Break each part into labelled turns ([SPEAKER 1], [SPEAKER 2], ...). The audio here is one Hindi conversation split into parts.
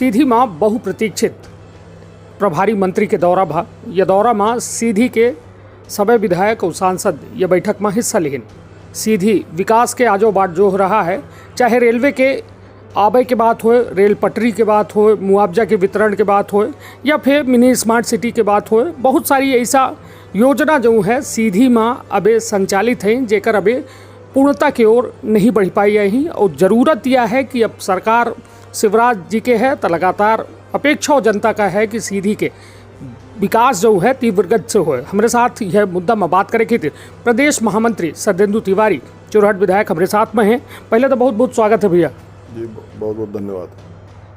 [SPEAKER 1] सीधी मां बहुप्रतीक्षित प्रभारी मंत्री के दौरा भा यह दौरा मां सीधी के सबै विधायक और सांसद ये बैठक में हिस्सा लेन। सीधी विकास के आजो बाट जो हो रहा है, चाहे रेलवे के आबे के बात हो, रेल पटरी के बात हो, मुआवजा के वितरण के बात हो, या फिर मिनी स्मार्ट सिटी के बात हो, बहुत सारी ऐसा योजना जो है सीधी मां अबे संचालित हैं जेकर अबे पूर्णता की ओर नहीं बढ़ पाई है। और ज़रूरत यह है कि अब सरकार शिवराज जी के है तो लगातार अपेक्षा जनता का है कि सीधी के विकास जो है तीव्र गति से हो। हमारे साथ यह मुद्दा में बात करें कि प्रदेश महामंत्री सत्येंदु तिवारी चुरहट विधायक हमारे साथ में हैं। पहले तो बहुत बहुत स्वागत है भैया
[SPEAKER 2] जी, बहुत बहुत धन्यवाद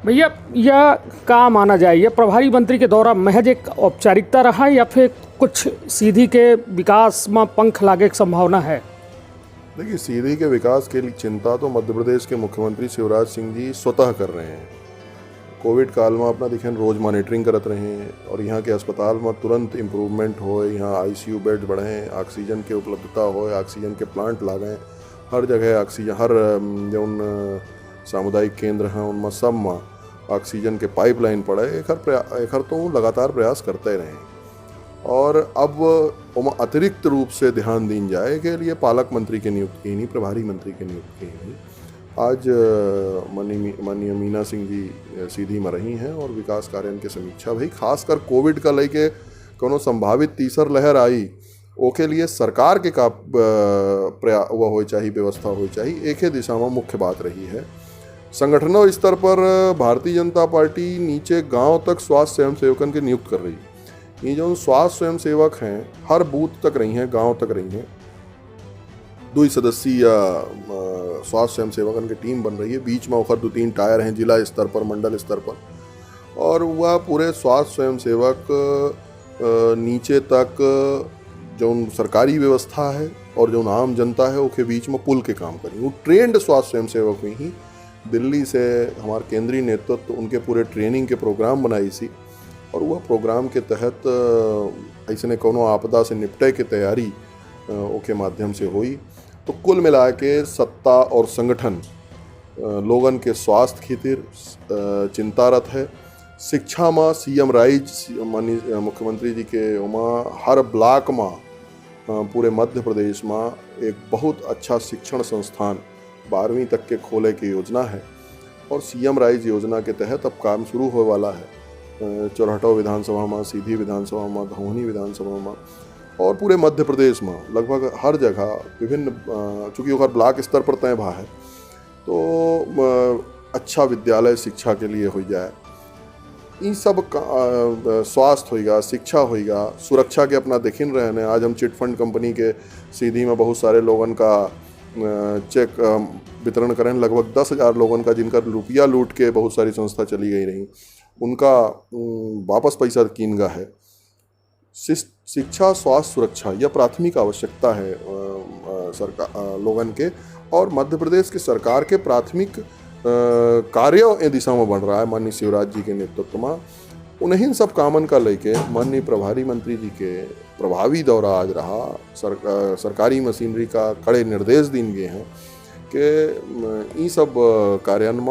[SPEAKER 1] भैया। यह क्या माना जाए, यह प्रभारी मंत्री के दौरा महज एक औपचारिकता रहा या फिर कुछ सीधी के विकास में पंख लागे की संभावना है?
[SPEAKER 2] देखिए, सीधी के विकास के लिए चिंता तो मध्य प्रदेश के मुख्यमंत्री शिवराज सिंह जी स्वतः कर रहे हैं। कोविड काल में अपना देखें रोज़ मॉनिटरिंग करते रहे हैं और यहाँ के अस्पताल में तुरंत इम्प्रूवमेंट हो, यहाँ आईसीयू बेड बढ़ें, ऑक्सीजन के उपलब्धता हो, ऑक्सीजन के प्लांट लागें, हर जगह ऑक्सीजन, हर जो उन सामुदायिक केंद्र हैं उनमें सब में ऑक्सीजन के पाइपलाइन पड़े। एक हर तो लगातार प्रयास करते रहें और अब अतिरिक्त रूप से ध्यान दी जाए के लिए पालक मंत्री की नियुक्ति की नहीं, प्रभारी मंत्री की नियुक्ति की नहीं। आज माननीय मीना सिंह जी सीधी में रही हैं और विकास कार्यों की समीक्षा भाई खासकर कोविड का लेके कोनो संभावित तीसर लहर आई ओके लिए सरकार के का वह हो चाहिए, व्यवस्था हो चाहिए, एक ही दिशा में मुख्य बात रही है। संगठनों स्तर पर भारतीय जनता पार्टी नीचे गांव तक स्वास्थ्य स्वयंसेवकों के नियुक्त कर रही है। ये जो स्वास्थ्य स्वयंसेवक हैं हर बूथ तक रही हैं, गांव तक रही हैं। 2 सदस्यीय स्वास्थ्य स्वयंसेवकों की टीम बन रही है, बीच में उखर 2-3 टायर हैं जिला स्तर पर, मंडल स्तर पर, और वह पूरे स्वास्थ्य स्वयंसेवक नीचे तक जो सरकारी व्यवस्था है और जो आम जनता है उसके बीच में पुल के काम करें। वो ट्रेंड स्वास्थ्य स्वयंसेवक में ही दिल्ली से हमारे केंद्रीय नेतृत्व उनके पूरे ट्रेनिंग के प्रोग्राम बनाई सी और वह प्रोग्राम के तहत ऐसे कोनो आपदा से निपटे की तैयारी के माध्यम से हुई। तो कुल मिला के सत्ता और संगठन लोगन के स्वास्थ्य खातिर चिंतारत है। शिक्षा में सीएम राइज माननीय मुख्यमंत्री जी के उमा हर ब्लॉक में पूरे मध्य प्रदेश में एक बहुत अच्छा शिक्षण संस्थान 12वीं तक के खोले की योजना है और सीएम राइज योजना के तहत अब काम शुरू होने वाला है चुरहटो विधानसभा में, सीधी विधानसभा में, धोनी विधानसभा में और पूरे मध्य प्रदेश में लगभग हर जगह विभिन्न, चूँकि हर ब्लॉक स्तर पर तय भा है तो अच्छा विद्यालय शिक्षा के लिए हो जाए। इन सब स्वास्थ्य होगा, शिक्षा होगा, सुरक्षा के अपना देखिन रहने। आज हम चिट फंड कंपनी के सीधी में बहुत सारे लोगों का चेक वितरण करें, लगभग 10,000 लोगों का जिनका रुपया लूट के बहुत सारी संस्था चली गई रही, उनका वापस पैसा कीनगा है। शिक्षा, स्वास्थ्य, सुरक्षा यह प्राथमिक आवश्यकता है सरकार लोगों के और मध्य प्रदेश की सरकार के प्राथमिक कार्यों ए दिशा में बढ़ रहा है। माननीय शिवराज जी के नेतृत्व में उन्हीं सब कामन का लेके माननीय प्रभारी मंत्री जी के प्रभावी दौरा आज रहा। सरकारी मशीनरी का कड़े निर्देश दिन गए हैं कि ये सब कार्यान्वयन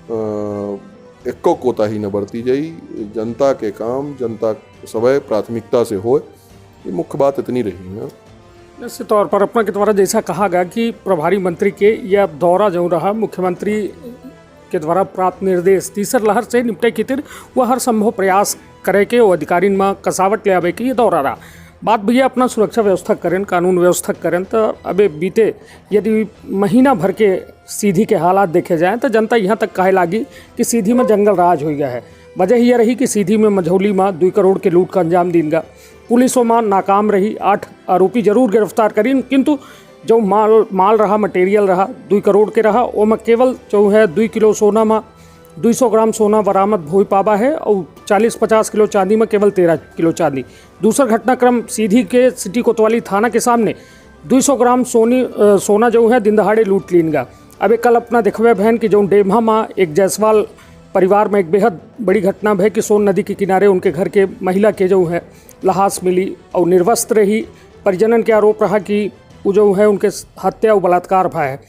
[SPEAKER 2] में एको कोताही न बरती जाई, जनता के काम जनता सवय प्राथमिकता से हो। ये मुख्य बात इतनी रही है।
[SPEAKER 1] निश्चित तौर पर अपना के द्वारा जैसा कहा गया कि प्रभारी मंत्री के यह दौरा जो रहा मुख्यमंत्री के द्वारा प्राप्त निर्देश तीसर लहर से निपटे खातिर वह हर संभव प्रयास करे के और अधिकारी में कसावट ले आवे के ये दौरा रहा। बात भैया अपना सुरक्षा व्यवस्था करें, कानून व्यवस्था करें तो अबे बीते यदि महीना भर के सीधी के हालात देखे जाएँ तो जनता यहाँ तक कहे लागी कि सीधी में जंगल राज हो गया है। वजह यह रही कि सीधी में मझौली में 2 करोड़ के लूट का अंजाम दीनगा, पुलिसों में नाकाम रही, 8 आरोपी जरूर गिरफ्तार करीन, किंतु जो माल रहा, मटेरियल रहा 2 करोड़ के रहा, वो में केवल जो है 2 किलो सोना में 200 ग्राम सोना बरामद हो पावा है और 40-50 किलो चांदी में केवल 13 किलो चांदी। दूसरा घटनाक्रम सीधी के सिटी कोतवाली थाना के सामने 200 ग्राम सोना जो है दिन दहाड़े लूट लीनगा। अब कल अपना देखवे बहन कि जो डेम्हा में एक जायसवाल परिवार में एक बेहद बड़ी घटना है कि सोन नदी के किनारे उनके घर के महिला के जो है लाश मिली और निर्वस्त्र रही। परिजनन के आरोप रहा कि वो जो है उनके हत्या और बलात्कार भा है।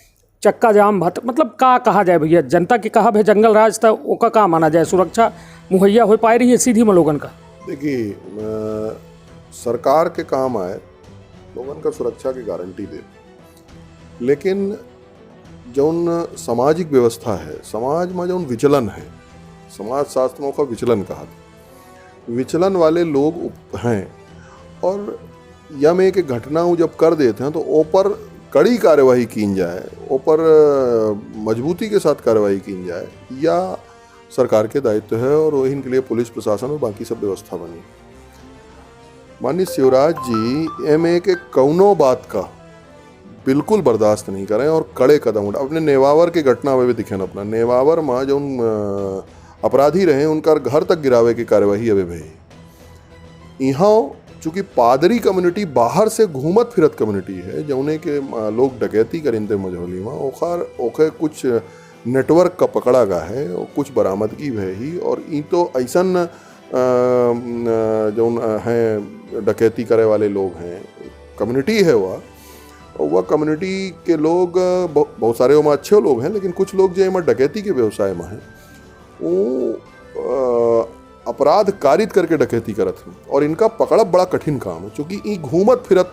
[SPEAKER 1] चक्का जाम भत मतलब का कहा जाए भैया, जनता के कहा है जंगल राज था ओका का माना जाए, सुरक्षा मुहैया हो पाए रही है सीधी में लोगन का?
[SPEAKER 2] देखिए, सरकार के काम आए लोगन का सुरक्षा की गारंटी दे, लेकिन जौन सामाजिक व्यवस्था है, समाज में जौन विचलन है, समाज शास्त्रों का विचलन कहा, विचलन वाले लोग हैं और यम एक घटना वो जब कर देते हैं तो ऊपर कड़ी कार्यवाही की जाए, ऊपर मजबूती के साथ कार्रवाई की जाए, या सरकार के दायित्व है और वही इनके लिए पुलिस प्रशासन और बाकी सब व्यवस्था बनी। माननीय शिवराज जी एम के कौनो बात का बिल्कुल बर्दाश्त नहीं करें और कड़े कदम उठा। अपने नेवावर के घटना में भी दिखे अपना नेवावर में जो अपराधी रहे उनका घर तक गिरावे की कार्यवाही अभी भई। यहाँ चूँकि पादरी कम्युनिटी बाहर से घूमत फिरत कम्युनिटी है, जौने के लोग डकैती करेंगे मझौली में, ओखे कुछ नेटवर्क का पकड़ा गा है और कुछ बरामदगी है ही, और ई तो ऐसन जौन हैं डकैती करे वाले लोग हैं, कम्युनिटी है वह कम्युनिटी के लोग बहुत सारे में अच्छे लोग हैं, लेकिन कुछ लोग जो डकैती के व्यवसाय में हैं वो अपराध कारित करके डकैती करत हैं और इनका पकड़ा बड़ा कठिन काम है, क्योंकि ई घूमत फिरत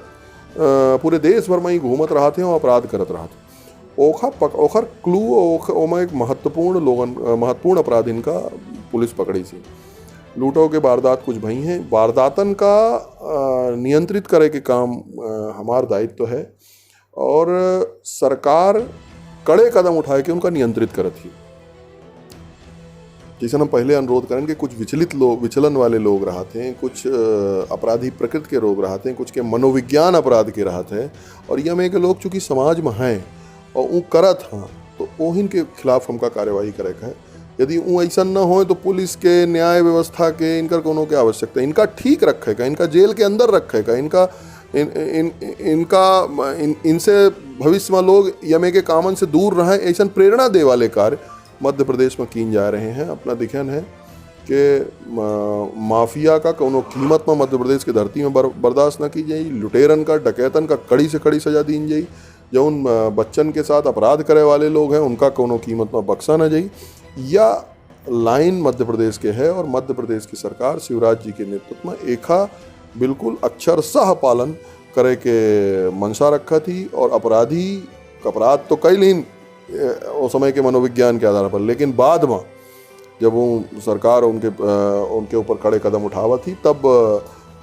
[SPEAKER 2] पूरे देश भर में ही घूमत रहते हैं और अपराध करत रहते हैं। ओखर क्लू ओमा एक महत्वपूर्ण अपराध इनका पुलिस पकड़ी सी, लूटों के वारदात कुछ भई हैं, वारदातन का नियंत्रित करे के काम हमार दायित्व है और सरकार कड़े कदम उठाए के उनका नियंत्रित करत ही। जैसे हम पहले अनुरोध करें कि कुछ विचलन वाले लोग रहते हैं, कुछ अपराधी प्रकृति के लोग रहते हैं, कुछ के मनोविज्ञान अपराध के रहते हैं, और यह में के लोग चूँकि समाज में हैं और वो करत हाँ तो ओहिन के खिलाफ हमका कार्यवाही करे है। यदि वो ऐसा न हो तो पुलिस के न्याय व्यवस्था के इनका कोनो के आवश्यकता है, इनका ठीक रखेगा, इनका जेल के अंदर रखेगा, इनसे भविष्य में लोग यमे के कामन से दूर रहें, ऐसा प्रेरणा दे वाले कार्य मध्य प्रदेश में किन जा रहे हैं। अपना दिखन है कि माफिया का कोनो कीमत में मध्य प्रदेश की धरती में बर्दाश्त न की जाए, लुटेरन का डकैतन का कड़ी से कड़ी सजा दी जाए, जो उन बच्चन के साथ अपराध करे वाले लोग हैं उनका कोनो कीमत में बख्शा न जाए। या लाइन मध्य प्रदेश के है और मध्य प्रदेश की सरकार शिवराज जी के नेतृत्व में एका बिल्कुल अक्षरशः पालन करे के मंशा रखा थी, और अपराध तो कई लीन उस समय के मनोविज्ञान के आधार पर, लेकिन बाद में जब वो सरकार उनके ऊपर कड़े कदम उठावा थी तब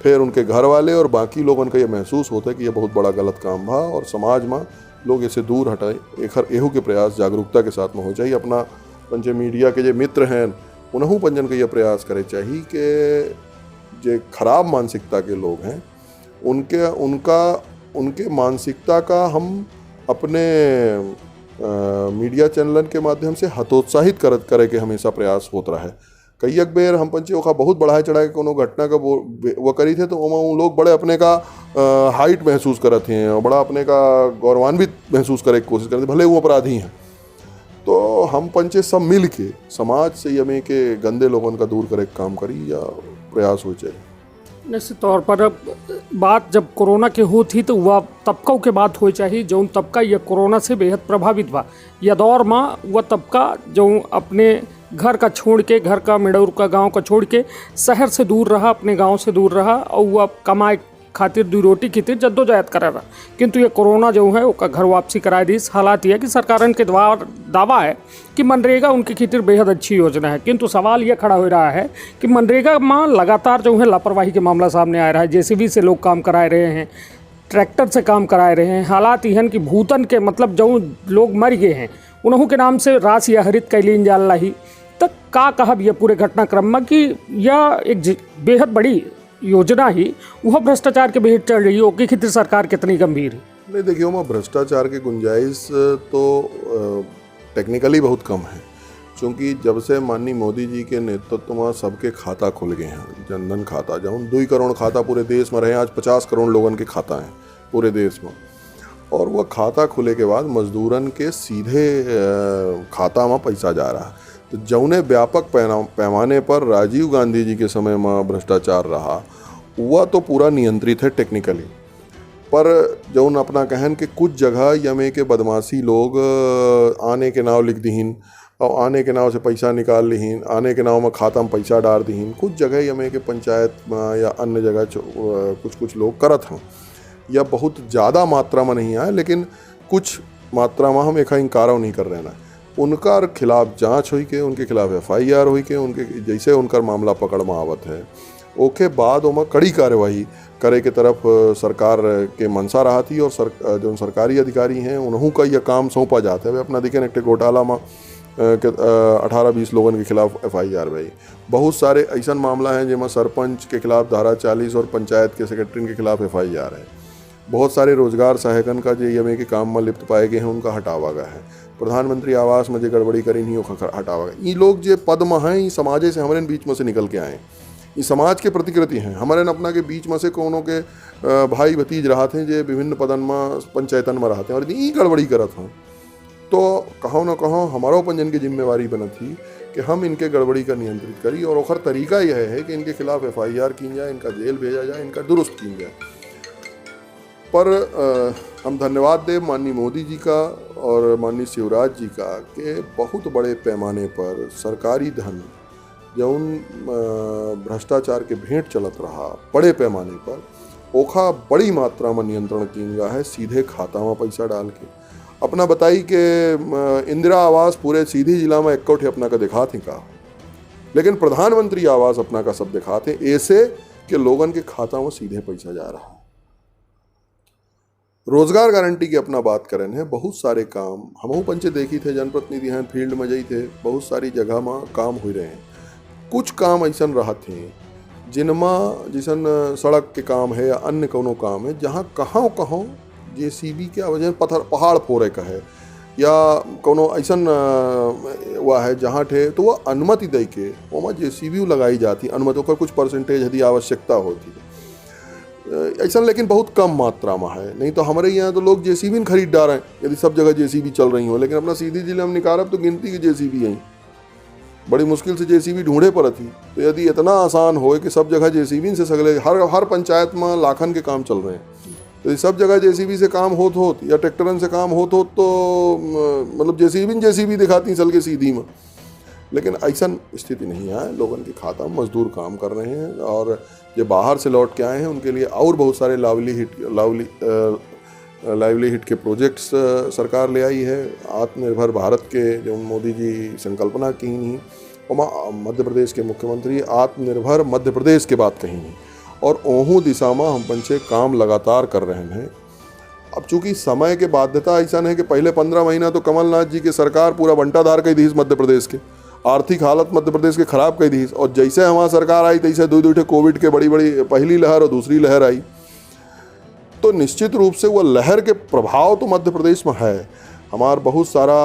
[SPEAKER 2] फिर उनके घर वाले और बाकी लोगों का ये महसूस होता है कि ये बहुत बड़ा गलत काम था और समाज में लोग इसे दूर हटाए। एहू के प्रयास जागरूकता के साथ में हो चाहिए। अपना पंचे मीडिया के जो मित्र हैं उन्हों पंजन का यह प्रयास करे चाहिए कि जो खराब मानसिकता के लोग हैं उनके मानसिकता का हम अपने मीडिया चैनलन के माध्यम से हतोत्साहित करे के हमेशा प्रयास होता रहा है। कई एक बेर हम पंचे ओखा बहुत बढ़ाए चढ़ाए कोनो घटना का वो करी थे तो वो लोग बड़े अपने का हाइट महसूस करते हैं और बड़ा अपने का गौरवान्वित महसूस करे की कोशिश करते, भले वो अपराधी हैं। तो हम पंचे सब मिल के समाज से यमे के गंदे लोगों का दूर करे काम करी या प्रयास हो चाहिए।
[SPEAKER 1] निश्चित तौर पर बात जब कोरोना के हो थी तो वह तबका के बात हो चाहिए जो तबका यह कोरोना से बेहद प्रभावित हुआ। यह दौर में वह तबका जो अपने घर का छोड़ के, घर का मिडौर का गांव का छोड़ के शहर से दूर रहा, अपने गांव से दूर रहा और वह कमाए खातिर दो रोटी खातिर जद्दोजहद करा रहा। किंतु ये कोरोना जो है उसका घर वापसी करा दी। हालात यह कि सरकार के दावा है कि मनरेगा उनकी खातिर बेहद अच्छी योजना है, किंतु सवाल यह खड़ा हो रहा है कि मनरेगा में लगातार जो है लापरवाही के मामला सामने आ रहा है। जेसीबी से लोग काम कराए रहे हैं, ट्रैक्टर से काम कराए रहे हैं। हालात यहन कि भूतन के मतलब जो लोग मर गए हैं उन्हों के नाम से राशि हरित कैलीन जाल रही तक का कहब यह पूरे घटनाक्रम में कि यह एक बेहद बड़ी योजना ही वह भ्रष्टाचार के बेहद चल रही है। उसकी खातिर सरकार कितनी गंभीर है?
[SPEAKER 2] नहीं, देखिए वहाँ भ्रष्टाचार की गुंजाइश तो टेक्निकली बहुत कम है, क्योंकि जब से माननीय मोदी जी के नेतृत्व में सबके खाता खुल गए हैं, जनधन खाता जहाँ 2 करोड़ खाता पूरे देश में रहे, आज 50 करोड़ लोगों के खाता हैं पूरे देश में। और वह खाता खुले के बाद मजदूरन के सीधे खाता में पैसा जा रहा है। तो जौने व्यापक पैमाने पर राजीव गांधी जी के समय में भ्रष्टाचार रहा वह तो पूरा नियंत्रित है टेक्निकली। पर जौन अपना कहन कि कुछ जगह यमे के बदमाशी लोग आने के नाव लिख दीन और आने के नाव से पैसा निकाल लीन, आने के नाव में खाता में पैसा डाल दीन। कुछ जगह यमे के पंचायत में या अन्य जगह कुछ लोग करत हैं, या बहुत ज़्यादा मात्रा में नहीं आए, लेकिन कुछ मात्रा में हम एक इंकार नहीं कर रहे ना। उनका खिलाफ जांच हुई के, उनके खिलाफ FIR हुई के, उनके जैसे उनका मामला पकड़ में आवत है ओके बाद में कड़ी कार्यवाही करे के तरफ सरकार के मनसा रहा थी। और जो सरकारी अधिकारी हैं उन्हों का यह काम सौंपा जाता है। वे अपना देखें एक घोटाला में 18-20 लोगों के खिलाफ FIR भाई। बहुत सारे ऐसा मामला हैं जिसमें सरपंच के खिलाफ धारा 40 और पंचायत के सेक्रेटरी के खिलाफ FIR है। बहुत सारे रोजगार सहायकन का जो यमे के काम में लिप्त पाए गए हैं उनका हटावा गया है। प्रधानमंत्री आवास में जो गड़बड़ी करी नहीं हटावा गया। ये लोग जो पद में हैं ये समाज से हमारे बीच में से निकल के आए, ये समाज के प्रतिकृति हैं। हमारे अपना के बीच में से कोनो के भाई भतीज रहते हैं जो विभिन्न पदन में पंचायतन में रहते हैं और ये गड़बड़ी करत हैं। तो कहो न कहो हमारो पंजन की जिम्मेवारी बनत थी कि हम इनके गड़बड़ी का नियंत्रित करी। और ओखर तरीका यह है कि इनके खिलाफ FIR की जाए, इनका जेल भेजा जाए, इनका दुरुस्त की जाए। पर हम धन्यवाद दें माननीय मोदी जी का और माननीय शिवराज जी का कि बहुत बड़े पैमाने पर सरकारी धन जौन भ्रष्टाचार के भेंट चलत रहा बड़े पैमाने पर, ओखा बड़ी मात्रा में नियंत्रण किया है सीधे खाता में पैसा डाल के। अपना बताई कि इंदिरा आवास पूरे सीधी जिला में इक्कोठे अपना का दिखाते का, लेकिन प्रधानमंत्री आवास अपना का सब दिखाते ऐसे कि लोगन के खाता में सीधे पैसा जा रहा है। रोजगार गारंटी की अपना बात करें है, बहुत सारे काम हमहू पंचे देखी थे, जनप्रतिनिधि हैं फील्ड में जाई थे, बहुत सारी जगह में काम हो रहे हैं। कुछ काम ऐसा रहा थे जिनमें जिसन सड़क के काम है या अन्य कोनो काम है जहाँ कहाँ JCB के वजह पत्थर पहाड़ फोड़े का है या कोनो ऐसा हुआ है जहाँ थे तो वह अनुमति दे के वहाँ JCB लगाई जाती, अनुमतियों का कुछ परसेंटेज यदि आवश्यकता होती है ऐसा, लेकिन बहुत कम मात्रा में है। नहीं तो हमारे यहाँ तो लोग JCB खरीद डाल रहे हैं यदि सब जगह JCB चल रही हो, लेकिन अपना सीधी जिले में निकारब तो गिनती की JCB है, बड़ी मुश्किल से JCB ढूंढे पर थी। तो यदि इतना आसान हो कि सब जगह JCB से सगले हर पंचायत में लाखन के काम चल रहे हैं, तो सब जगह JCB से काम होत या ट्रैक्टरन से काम होत तो मतलब JCB दिखाती चल के सीधी में, लेकिन ऐसा स्थिति नहीं है। लोगों के खाता में मजदूर काम कर रहे हैं और जो बाहर से लौट के आए हैं उनके लिए और बहुत सारे लाइवलीहुड के प्रोजेक्ट्स सरकार ले आई है। आत्मनिर्भर भारत के जो मोदी जी संकल्पना की नहीं, और मध्य प्रदेश के मुख्यमंत्री आत्मनिर्भर मध्य प्रदेश के बात कही नहीं, और ओहू दिशा में हम पंचे काम लगातार कर रहे हैं। अब चूंकि समय के बाध्यता ऐसा है कि पहले 15 महीना तो कमलनाथ जी की सरकार पूरा बंटाधार कर दी मध्य प्रदेश के, आर्थिक हालत मध्य प्रदेश के खराब कर दी, और जैसे हमारी सरकार आई तैसे दो कोविड के बड़ी पहली लहर और दूसरी लहर आई, तो निश्चित रूप से वह लहर के प्रभाव तो मध्य प्रदेश में है। हमारा बहुत सारा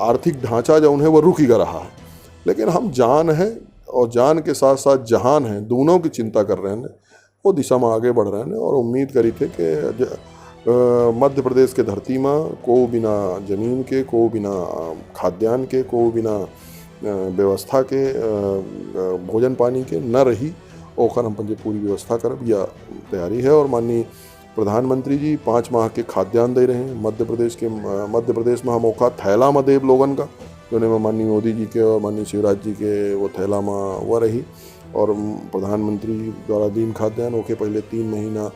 [SPEAKER 2] आर्थिक ढांचा जो है वो रुक ही रहा है, लेकिन हम जान है और जान के साथ साथ जहान है, दोनों की चिंता कर रहे हैं, वो दिशा में आगे बढ़ रहे हैं। और उम्मीद करी थे कि मध्य प्रदेश के धरती में को बिना जमीन के, को बिना खाद्यान्न के, को बिना व्यवस्था के, भोजन पानी के न रही, ओखर हम पंजे पूरी व्यवस्था करब यह तैयारी है। और माननीय प्रधानमंत्री जी 5 माह के खाद्यान्न दे रहे हैं मध्य प्रदेश में। हम ओखा थैला में देव लोगन का जो माननीय मोदी जी के और माननीय शिवराज जी के वो थैला में वह रही, और प्रधानमंत्री द्वारा दीन खाद्यान्न ओके पहले 3 महीना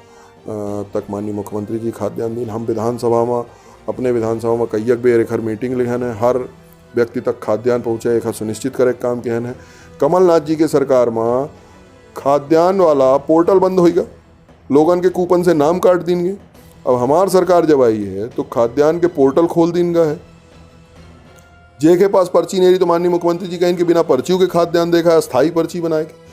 [SPEAKER 2] तक माननीय मुख्यमंत्री जी खाद्यान्न दीन। हम विधानसभा में अपने विधानसभा में कई बेर एक मीटिंग लिखन है, हर व्यक्ति तक खाद्यान्न पहुँचे एक सुनिश्चित करे काम कहन है। कमलनाथ जी के सरकार में खाद्यान्न वाला पोर्टल बंद होगा, लोगन के कूपन से नाम काट देंगे। अब हमार सरकार जब आई है तो खाद्यान्न के पोर्टल खोल देंगे है, जे के पास पर्ची नहीं रही तो माननीय मुख्यमंत्री जी कहें कि बिना पर्चियों के खाद्यान्न देखा है, स्थायी पर्ची बनाएगी।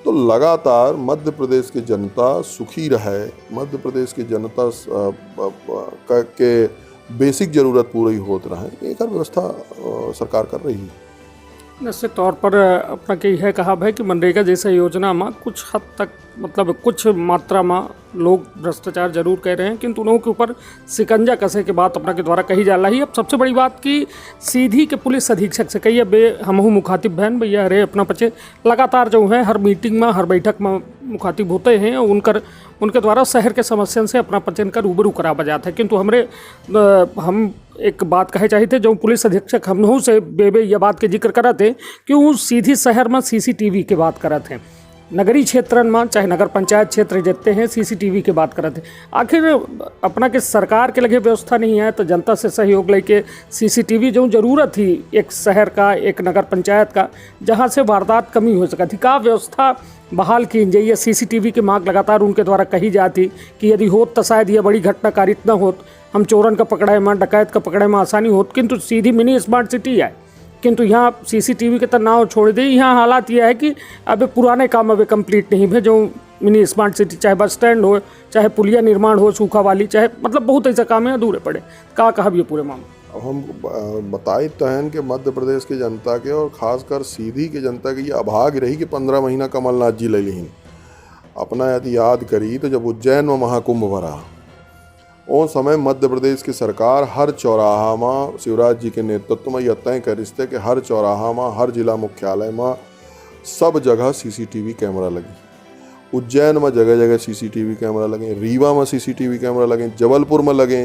[SPEAKER 2] तो लगातार मध्य प्रदेश की जनता सुखी रहे, मध्य प्रदेश की जनता के बेसिक जरूरत पूरी होत रहे, एक व्यवस्था सरकार कर रही है।
[SPEAKER 1] निश्चित तौर पर अपना के यह कहा है कि मनरेगा जैसा योजना में कुछ हद तक मतलब कुछ मात्रा में लोग भ्रष्टाचार जरूर कह रहे हैं, किंतु उन्हों के ऊपर शिकंजा कसे के बात अपना के द्वारा कही जा रही है। अब सबसे बड़ी बात कि सीधी के पुलिस अधीक्षक से कही बे हमहू मुखातिब बहन भैया अरे अपना पचे लगातार जो है हर मीटिंग में हर बैठक में मुखातिब होते हैं, उनकर उनके द्वारा शहर के समस्या से अपना पचन कर रूबरू करा जाता है। किंतु हम एक बात कहे चाहते जो पुलिस अधीक्षक हम से बेबे यह बात के जिक्र करा थे कि वो सीधी शहर में CCTV के बात करा थे, नगरीय क्षेत्रन में चाहे नगर पंचायत क्षेत्र जितने हैं CCTV के बात करते। आखिर अपना के सरकार के लगे व्यवस्था नहीं है तो जनता से सहयोग लेके CCTV जो ज़रूरत थी एक शहर का एक नगर पंचायत का जहां से वारदात कमी हो सका थी, का व्यवस्था बहाल की जाइए। CCTV की मांग लगातार उनके द्वारा कही जाती कि यदि होत तो शायद यह बड़ी घटना कारित न होत, हम चोरन का पकड़े में डकैत का पकड़े में आसानी होत। किंतु सीधी मिनी स्मार्ट सिटी है, किंतु यहाँ CCTV के तो नाव छोड़ दी। यहाँ हालात यह है कि अबे पुराने काम अबे कंप्लीट नहीं है जो मिनी स्मार्ट सिटी, चाहे बस स्टैंड हो, चाहे पुलिया निर्माण हो सूखा वाली, चाहे मतलब बहुत ऐसा काम है अधूरे पड़े। का कहा ये पूरे मामले
[SPEAKER 2] अब हम बताए तो हैं कि मध्य प्रदेश की जनता के और ख़ासकर सीधी की जनता की ये अभाग रही कि 15 महीना कमलनाथ जी ले लीन। अपना यदि याद करी तो जब उज्जैन में महाकुंभ भरा उस समय मध्य प्रदेश की सरकार हर चौराहा में शिवराज जी के नेतृत्व में यह तय कर थे कि हर चौराहा में हर जिला मुख्यालय में सब जगह CCTV कैमरा लगी। उज्जैन में जगह जगह CCTV कैमरा लगे, रीवा में CCTV कैमरा लगे, जबलपुर में लगे,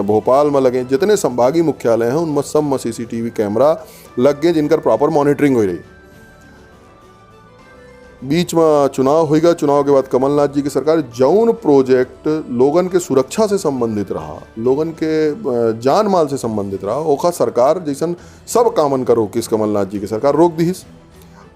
[SPEAKER 2] भोपाल में लगे, जितने संभागीय मुख्यालय हैं उनमें सब में CCTV कैमरा लग गए जिनकर प्रॉपर मॉनिटरिंग हो रही। बीच में चुनाव होगा, चुनाव के बाद कमलनाथ जी की सरकार जौन प्रोजेक्ट लोगन के सुरक्षा से संबंधित रहा, लोगन के जान माल से संबंधित रहा, ओखा सरकार जैसन सब कामन करो किस कमलनाथ जी की सरकार रोक दी।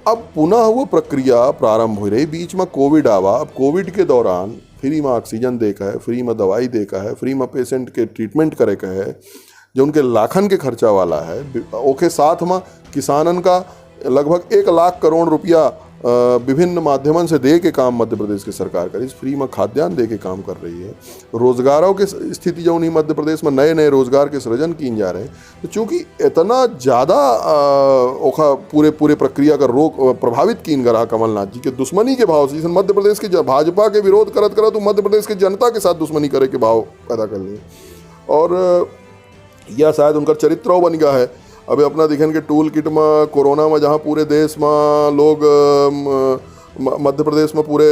[SPEAKER 2] अब पुनः वो प्रक्रिया प्रारंभ हो रही। बीच में कोविड आवा, अब कोविड के दौरान फ्री में ऑक्सीजन देखा है, फ्री में दवाई देखा है, फ्री में पेशेंट के ट्रीटमेंट करे का है जो उनके लाखन के खर्चा वाला है। ओके साथ में किसानन का लगभग 1 लाख करोड़ रुपया विभिन्न माध्यमों से दे के काम मध्य प्रदेश की सरकार करी, फ्री में खाद्यान्न दे के काम कर रही है। रोजगारों की स्थिति जो नहीं मध्य प्रदेश में नए नए रोजगार के सृजन किए जा रहे हैं। तो चूंकि इतना ज़्यादा ओखा पूरे प्रक्रिया का रोक प्रभावित कीन करा कमलनाथ जी के दुश्मनी के भाव से मध्य प्रदेश के भाजपा के विरोध करत तो मध्य प्रदेश की जनता के साथ दुश्मनी करे के भाव पैदा कर लिए और यह शायद उनका चरित्र बन गया है। अभी अपना दिखन के टूल किट में कोरोना में जहाँ पूरे देश में लोग मध्य प्रदेश में पूरे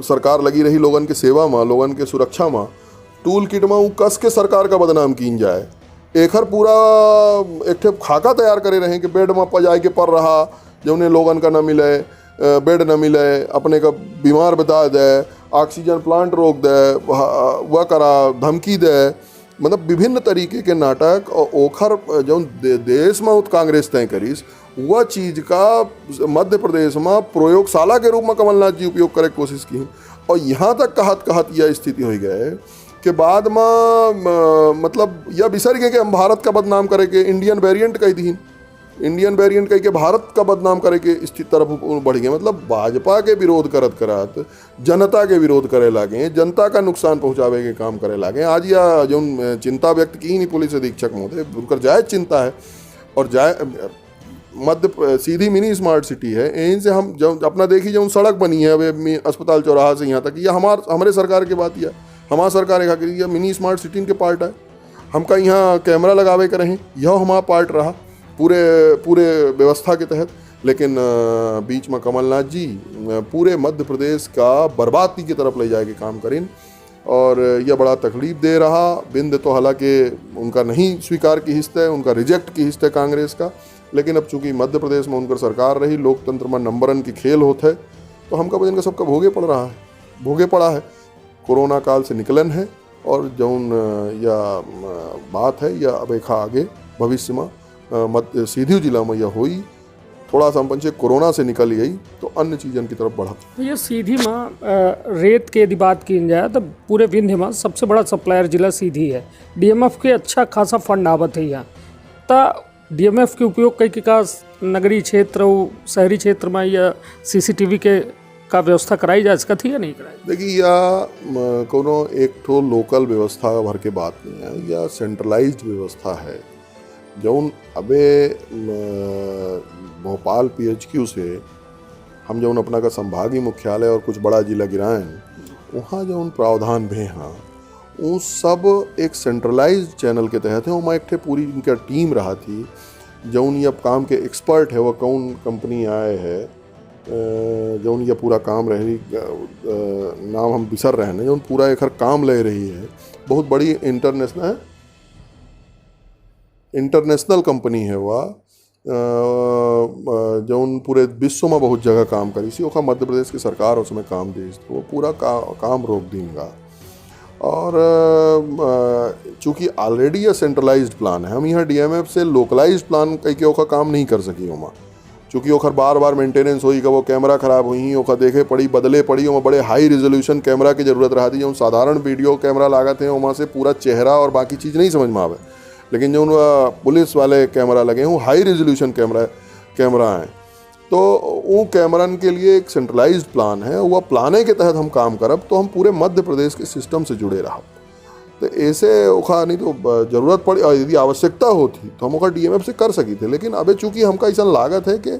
[SPEAKER 2] सरकार लगी रही लोगन के सेवा में, लोगन के सुरक्षा में, टूल किट में वो कस के सरकार का बदनाम कीन जाए। एखर पूरा एक खाका तैयार करे रहे कि बेड में पजाए के पर रहा जो उन्हें लोगन का न मिले, बेड न मिले, अपने का बीमार बता दे, ऑक्सीजन प्लांट रोक दे, वह करा धमकी दे, मतलब विभिन्न तरीके के नाटक और ओखर जो देश में कांग्रेस तय करीस वह चीज़ का मध्य प्रदेश में प्रयोगशाला के रूप में कमलनाथ जी उपयोग करे कोशिश की। और यहाँ तक कहत यह स्थिति हो गए कि बाद में मतलब यह बिसर गए कि हम भारत का बदनाम करे के इंडियन वेरिएंट कह दी, इंडियन वेरिएंट कह के भारत का बदनाम करे के स्थिति तरफ बढ़ गए। मतलब भाजपा के विरोध करत जनता के विरोध करे लागे, जनता का नुकसान पहुंचावे के काम करे लागे। आज यह जो चिंता व्यक्त की नहीं पुलिस अधीक्षक महोदय, उनकर जायज चिंता है और मध्य सीधी मिनी स्मार्ट सिटी है। यहीं से हम जब अपना देखी जो सड़क बनी है अभी अस्पताल चौराहा से यहाँ तक, यह हमारे सरकार की बात, यह हमारा सरकार यह मिनी स्मार्ट सिटी के पार्ट है। हमका यहाँ कैमरा लगावे के रहे, यह हमारा पार्ट रहा पूरे व्यवस्था के तहत। लेकिन बीच में कमलनाथ जी पूरे मध्य प्रदेश का बर्बादी की तरफ ले जाए के काम करें और यह बड़ा तकलीफ दे रहा। बिंद तो हालांकि उनका नहीं स्वीकार की हिस्सा है, उनका रिजेक्ट की हिस्सा है कांग्रेस का। लेकिन अब चूंकि मध्य प्रदेश में उनकर सरकार रही, लोकतंत्र में नंबरन की खेल होते है, तो हमका वजन का सबका भोगे पड़ा है। कोरोना काल से निकलन है और जौन यह बात है यह अब एक आगे भविष्य में सीधी जिला में यह हुई, थोड़ा सा पंचे कोरोना से निकल गई तो अन्य चीज़न की तरफ बढ़ा।
[SPEAKER 1] तो ये सीधी में रेत के यदि बात की जाए तो पूरे विंध्य में सबसे बड़ा सप्लायर जिला सीधी है। DMF के अच्छा खासा फंड आवत है यहाँ, तो DMF के उपयोग कई का नगरीय क्षेत्र शहरी क्षेत्र में या CCTV के का व्यवस्था कराई जा सकती है या नहीं कराई?
[SPEAKER 2] देखिए यह कोनो एक ठो लोकल व्यवस्था भर के बात नहीं है, यह सेंट्रलाइज्ड व्यवस्था है। जौन अबे भोपाल PHQ से हम जौन अपना का संभागीय मुख्यालय और कुछ बड़ा जिला गिराएं, वहाँ जौन प्रावधान भी हैं वो सब एक सेंट्रलाइज्ड चैनल के तहत है। वहाँ एक पूरी इनका टीम रहा थी जौन ये अब काम के एक्सपर्ट है, वह कौन कंपनी आए है जौन ये पूरा काम रह रही नाम हम बिसर रहे हैं, जौन पूरा एक काम ले रही है, बहुत बड़ी इंटरनेशनल कंपनी है वह, जौन पूरे विश्व में बहुत जगह काम करी सी, ओखा मध्य प्रदेश की सरकार उसमें काम दी, तो वो पूरा काम रोक दींगा। और चूँकि ऑलरेडी ये सेंट्रलाइज्ड प्लान है, हम यहाँ डीएमएफ से लोकलाइज्ड प्लान कई के ओखा काम नहीं कर सकी वहाँ, चूँकि ओखर बार बार मेंटेनेंस हुई, वो कैमरा खराब हुई, ओखा देखे पड़ी, बदले पड़ी, वहाँ बड़े हाई रेजोल्यूशन कैमरा की जरूरत रहा थी। जो साधारण वीडियो कैमरा लागत है वहाँ से पूरा चेहरा और बाकी चीज़ नहीं समझ में आवे, लेकिन जो पुलिस वाले कैमरा लगे हैं वो हाई रेजोल्यूशन कैमरा हैं। तो वो कैमरन के लिए एक सेंट्रलाइज्ड प्लान है, वह प्लाने के तहत हम काम करब तो हम पूरे मध्य प्रदेश के सिस्टम से जुड़े रहा। तो ऐसे ओखा नहीं तो ज़रूरत पड़ी, यदि आवश्यकता होती तो हम ओखा डीएमएफ से कर सकी थे, लेकिन अबे चूँकि हमका ऐसा लागत है कि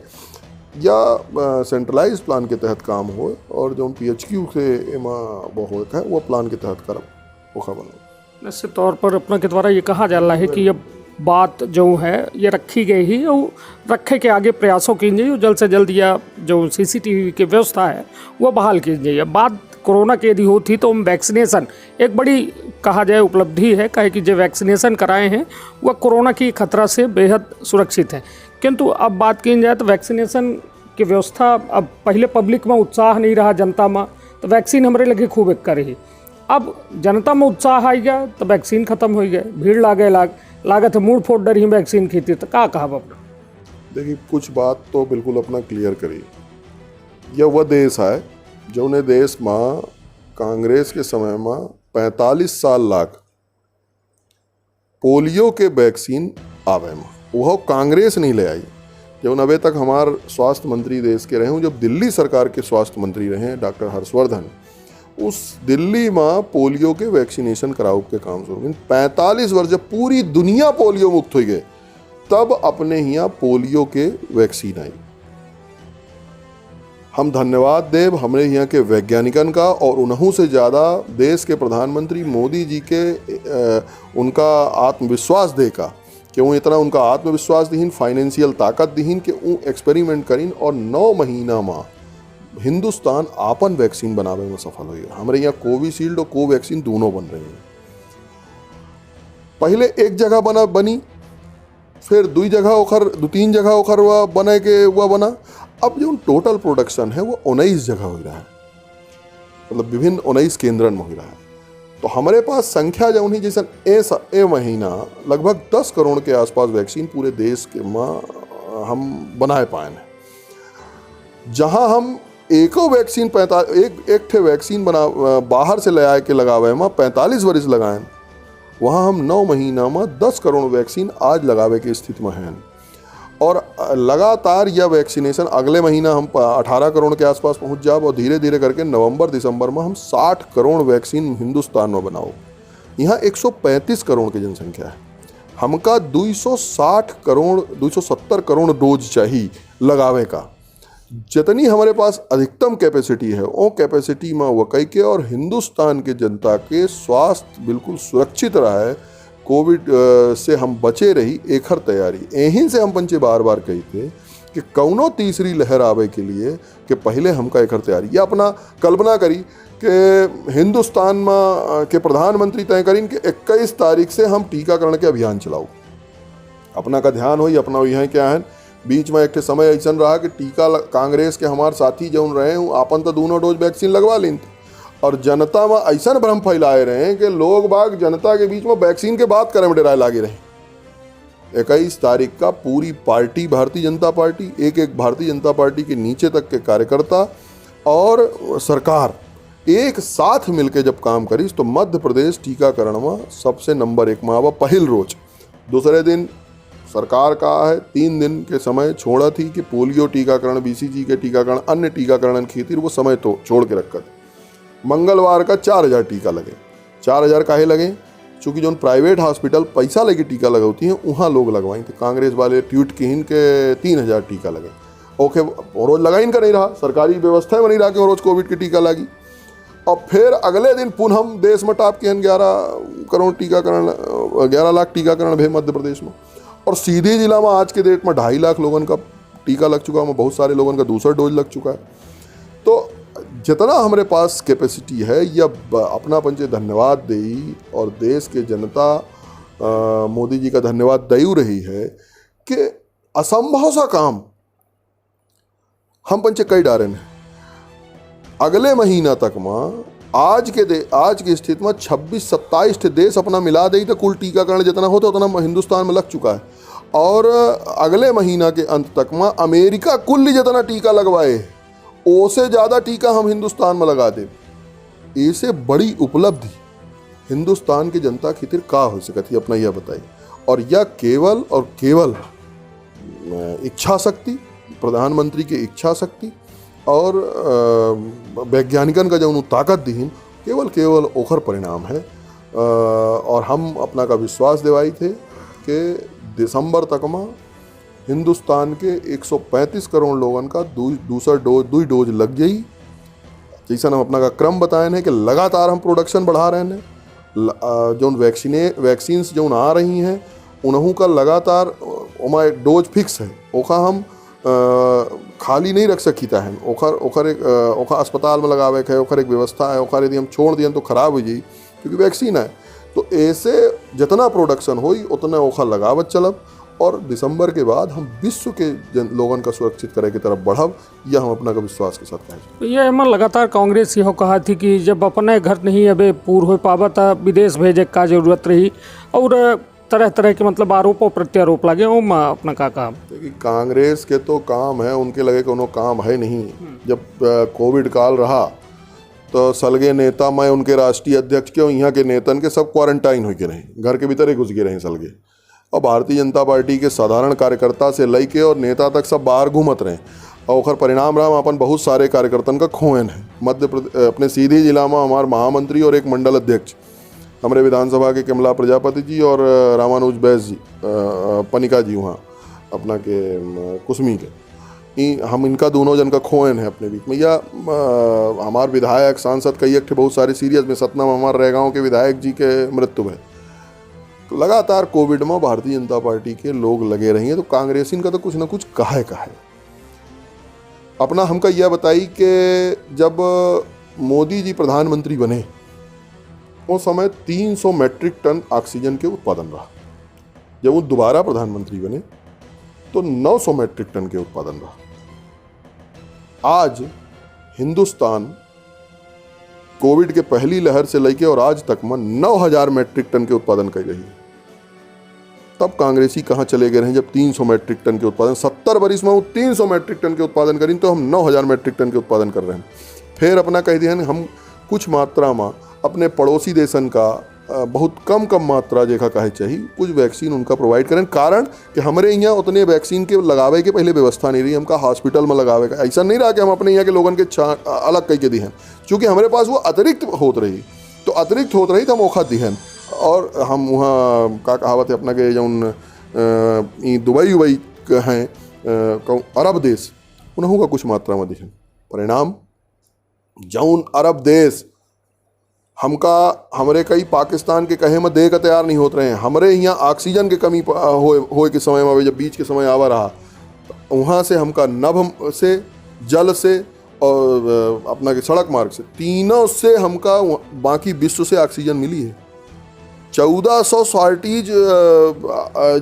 [SPEAKER 2] या सेंट्रलाइज्ड प्लान के तहत काम हो, और जो PHQ से एमा वो हो है वो प्लान के तहत करब ओखा बनो।
[SPEAKER 1] निश्चित तौर पर अपना के द्वारा ये कहा जा रहा है कि ये बात जो है ये रखी गई ही और रखे के आगे प्रयासों की जाइए, जल्द से जल्द या जो CCTV की व्यवस्था है वो बहाल की जाइए। बात कोरोना की यदि होती तो वैक्सीनेशन एक बड़ी कहा जाए उपलब्धि है, कहे कि जो वैक्सीनेशन कराए हैं वह कोरोना की खतरा से बेहद सुरक्षित है। किंतु अब बात की जाए तो वैक्सीनेशन की व्यवस्था, अब पहले पब्लिक में उत्साह नहीं रहा जनता में, तो वैक्सीन हमारे लगे खूब एक रही। अब जनता में उत्साह आ गया तो वैक्सीन खत्म हो गया, भीड़ लागत है, मूड फोड़ डर ही वैक्सीन खेती, तो का कहा अपना?
[SPEAKER 2] देखिए, कुछ बात तो बिल्कुल अपना क्लियर करिए। यह वह देश है जो ने देश में कांग्रेस के समय में 45 साल लाख पोलियो के वैक्सीन आवे में, वह कांग्रेस नहीं ले आई। जब अबे तक हमारे स्वास्थ्य मंत्री देश के रहे हूँ, जब दिल्ली सरकार के स्वास्थ्य मंत्री रहे डॉक्टर हर्षवर्धन, उस दिल्ली में पोलियो के वैक्सीनेशन कराओ के काम शुरू। 45 वर्ष जब पूरी दुनिया पोलियो मुक्त हो गए, तब अपने यहाँ पोलियो के वैक्सीन आई। हम धन्यवाद देव हमारे यहाँ के वैज्ञानिकन का, और उन्हों से ज़्यादा देश के प्रधानमंत्री मोदी जी के उनका आत्मविश्वास दे का, कि वो इतना उनका आत्मविश्वास दीन, फाइनेंशियल ताकत दीन कि वो एक्सपेरिमेंट करीन, और 9 महीना में हिंदुस्तान आपन वैक्सीन बनावे में सफल हुई। हमारे यहाँ कोविशील्ड और कोवैक्सीन दोनों बन रही हैं। पहले एक जगह बनी, फिर 2-3 जगह ओखर वह बने के वह बना। अब जो टोटल प्रोडक्शन है वो 19 जगह हो रहा है, मतलब विभिन्न 19 केंद्रन में हो रहा है। तो हमारे पास संख्या जो नहीं, जैसे ए महीना लगभग 10 करोड़ के आसपास वैक्सीन पूरे देश के में हम बनाए पाए हैं। जहां हम एको वैक्सीन एक ठे वैक्सीन बाहर से ले आए के लगावे में 45 वर्ष लगाए, वहाँ हम 9 महीना में 10 करोड़ वैक्सीन आज लगावे की स्थिति में हैं। और लगातार यह वैक्सीनेशन अगले महीना हम 18 करोड़ के आसपास पहुँच जाए, और धीरे धीरे करके नवंबर-दिसंबर में हम 60 करोड़ वैक्सीन हिंदुस्तान में बनाओ। यहाँ 135 करोड़ की जनसंख्या है, हमका 270 करोड़ डोज चाहिए लगावे का। जितनी हमारे पास अधिकतम कैपेसिटी है वो कैपेसिटी में वकई के, और हिंदुस्तान के जनता के स्वास्थ्य बिल्कुल सुरक्षित रहा है, कोविड से हम बचे रही एखर तैयारी। यहीं से हम पंचे बार बार कही थे कि कौनो तीसरी लहर आवे के लिए कि पहले हमका एखर तैयारी। या अपना कल्पना करी कि हिंदुस्तान में के प्रधानमंत्री तय करीन कि 21 तारीख से हम टीकाकरण के अभियान चलाओ। अपना का ध्यान हो, अपना यहाँ क्या है, बीच में एक समय ऐसा रहा कि टीका कांग्रेस के हमारे साथी जौन रहे हूँ आपन तो दोनों डोज वैक्सीन लगवा लीन, और जनता में ऐसा भ्रम फैलाए रहे हैं कि लोग बाग जनता के बीच में वैक्सीन के बात करे में डराए लागे रहे। 21 तारीख का पूरी पार्टी, भारतीय जनता पार्टी, एक भारतीय जनता पार्टी के नीचे तक के कार्यकर्ता और सरकार एक साथ मिलकर जब काम करी तो मध्य प्रदेश टीकाकरण में सबसे नंबर 1 में आवा पहल रोज। दूसरे दिन सरकार का है 3 दिन के समय छोड़ा थी कि पोलियो टीकाकरण, BCG के टीकाकरण, अन्य टीकाकरण खातिर वो समय तो छोड़ के रखा था। मंगलवार का 4000 टीका लगे। 4000 काहे लगे? चूँकि जो प्राइवेट हॉस्पिटल पैसा लेके टीका लगाती हैं वहाँ लोग लगवाएं, तो कांग्रेस वाले ट्वीट किन के 3000 टीका लगे। ओके, रोज लगाइन का नहीं रहा, सरकारी व्यवस्था में नहीं रहा कि रोज कोविड के टीका लगी। और फिर अगले दिन पुनः हम देश में टाप के 11 करोड़ टीकाकरण, 11 लाख टीकाकरण भे मध्य प्रदेश में, और सीधी जिला में आज के डेट में 2.5 लाख लोगों का टीका लग चुका है, बहुत सारे लोगों का दूसरा डोज लग चुका है। तो जितना हमारे पास कैपेसिटी है या अपना पंचे धन्यवाद देई और देश के जनता मोदी जी का धन्यवाद दयू रही है कि असंभव सा काम हम पंचे कई डारे हैं। अगले महीना तक में आज की स्थिति में 26-27 देश अपना मिला दे तो कुल टीकाकरण जितना होता उतना हिंदुस्तान में लग चुका है। और अगले महीना के अंत तक में अमेरिका कुल जितना टीका लगवाए उससे ज़्यादा टीका हम हिंदुस्तान में लगा दे। ऐसे बड़ी उपलब्धि हिंदुस्तान की जनता खातिर का हो सकती अपना यह बताइए। और यह केवल और केवल इच्छा शक्ति, प्रधानमंत्री की इच्छा शक्ति और वैज्ञानिकन का जो ताकत दी केवल ओखर परिणाम है। और हम अपना का विश्वास दिवाई थे कि दिसंबर तक में हिंदुस्तान के 135 करोड़ लोगों का दूसरा डोज डोज लग जाई। जैसा हम अपना का क्रम बताए हैं कि लगातार हम प्रोडक्शन बढ़ा रहे हैं। जो वैक्सीन जो आ रही हैं उन्हों का लगातार हमारे डोज फिक्स है, ओखा हम खाली नहीं रख सकीता है। ओखर अस्पताल में लगावे है, ओखर एक व्यवस्था है। ओखर यदि हम छोड़ दिए तो खराब हो जाई क्योंकि वैक्सीन है। तो ऐसे जितना प्रोडक्शन होई उतना ओखर लगावत चलब और दिसंबर के बाद हम विश्व के लोगों का सुरक्षित करे की तरफ बढ़ब, यह हम अपना का विश्वास के साथ कहें।
[SPEAKER 1] ये मैं लगातार कांग्रेस यह कहा थी कि जब अपने घर नहीं अबे पूर हो पावा था विदेश भेजे का जरूरत रही और तरह तरह के मतलब आरोप और प्रत्यारोप लगे। वो अपना का काम
[SPEAKER 2] देखिए, कांग्रेस के तो काम है, उनके लगे कोनो काम है नहीं। जब कोविड काल रहा तो सलगे नेता मैं उनके राष्ट्रीय अध्यक्ष के और यहाँ के नेतन के सब क्वारंटाइन होके रहे, घर के भीतर ही घुस गए रहे सलगे। और भारतीय जनता पार्टी के साधारण कार्यकर्ता से लेके और नेता तक सब बाहर घूमत रहे। और ओखर परिणाम रहा अपन बहुत सारे कार्यकर्तन का खोहन है। मध्य प्रदेश अपने सीधी जिला में हमारे महामंत्री और एक मंडल अध्यक्ष हमारे विधानसभा के कमला प्रजापति जी और रामानुज बैस जी पनिका जी वहाँ अपना के कुसमी के हम इनका दोनों जन का खोहन है अपने बीच में। या हमारे विधायक सांसद कई एक बहुत सारे सीरियस में सतना में हमारे रेगांव के विधायक जी के मृत्यु है। तो लगातार कोविड में भारतीय जनता पार्टी के लोग लगे रही हैं। तो कांग्रेस इनका तो कुछ ना कुछ कहा है। अपना हमका यह बताई कि जब मोदी जी प्रधानमंत्री बने उस समय 300 मैट्रिक टन ऑक्सीजन के उत्पादन रहा। जब वो दोबारा प्रधानमंत्री बने तो 900 मैट्रिक टन के उत्पादन रहा। आज हिंदुस्तान कोविड के पहली लहर से लेके और आज तक में 9000 मैट्रिक टन के उत्पादन कर रही है। तब कांग्रेसी कहाँ चले गए हैं जब 300 मैट्रिक टन के उत्पादन 70 बरिस में वो 300 मैट्रिक टन के उत्पादन करें तो हम 9000 मैट्रिक टन के उत्पादन कर रहे हैं। फिर अपना कह दिया हम कुछ मात्रा में अपने पड़ोसी देशन का बहुत कम मात्रा देखा कहे चाहिए कुछ वैक्सीन उनका प्रोवाइड करें। कारण कि हमारे यहाँ उतने वैक्सीन के लगावे के पहले व्यवस्था नहीं रही। हमका हॉस्पिटल में लगावे का ऐसा नहीं रहा कि हम अपने यहाँ के लोगों के अलग कई के दी हैं, चूँकि हमारे पास वो अतिरिक्त होत रही तो हम औखा दी हैं। और हम वहाँ का कहावत है अपना के जौन दुबई हैं अरब देश उन्हों का कुछ मात्रा में दिखन। परिणाम जौन अरब देश हमरे कई पाकिस्तान के कहे में दे का तैयार नहीं होते रहे। हमारे यहाँ ऑक्सीजन के कमी हो के समय में जब बीच के समय आवा रहा तो वहाँ से हमका नभ से जल से और अपना के सड़क मार्ग से तीनों से हमका बाकी विश्व से ऑक्सीजन मिली है। 1400 शॉर्टेज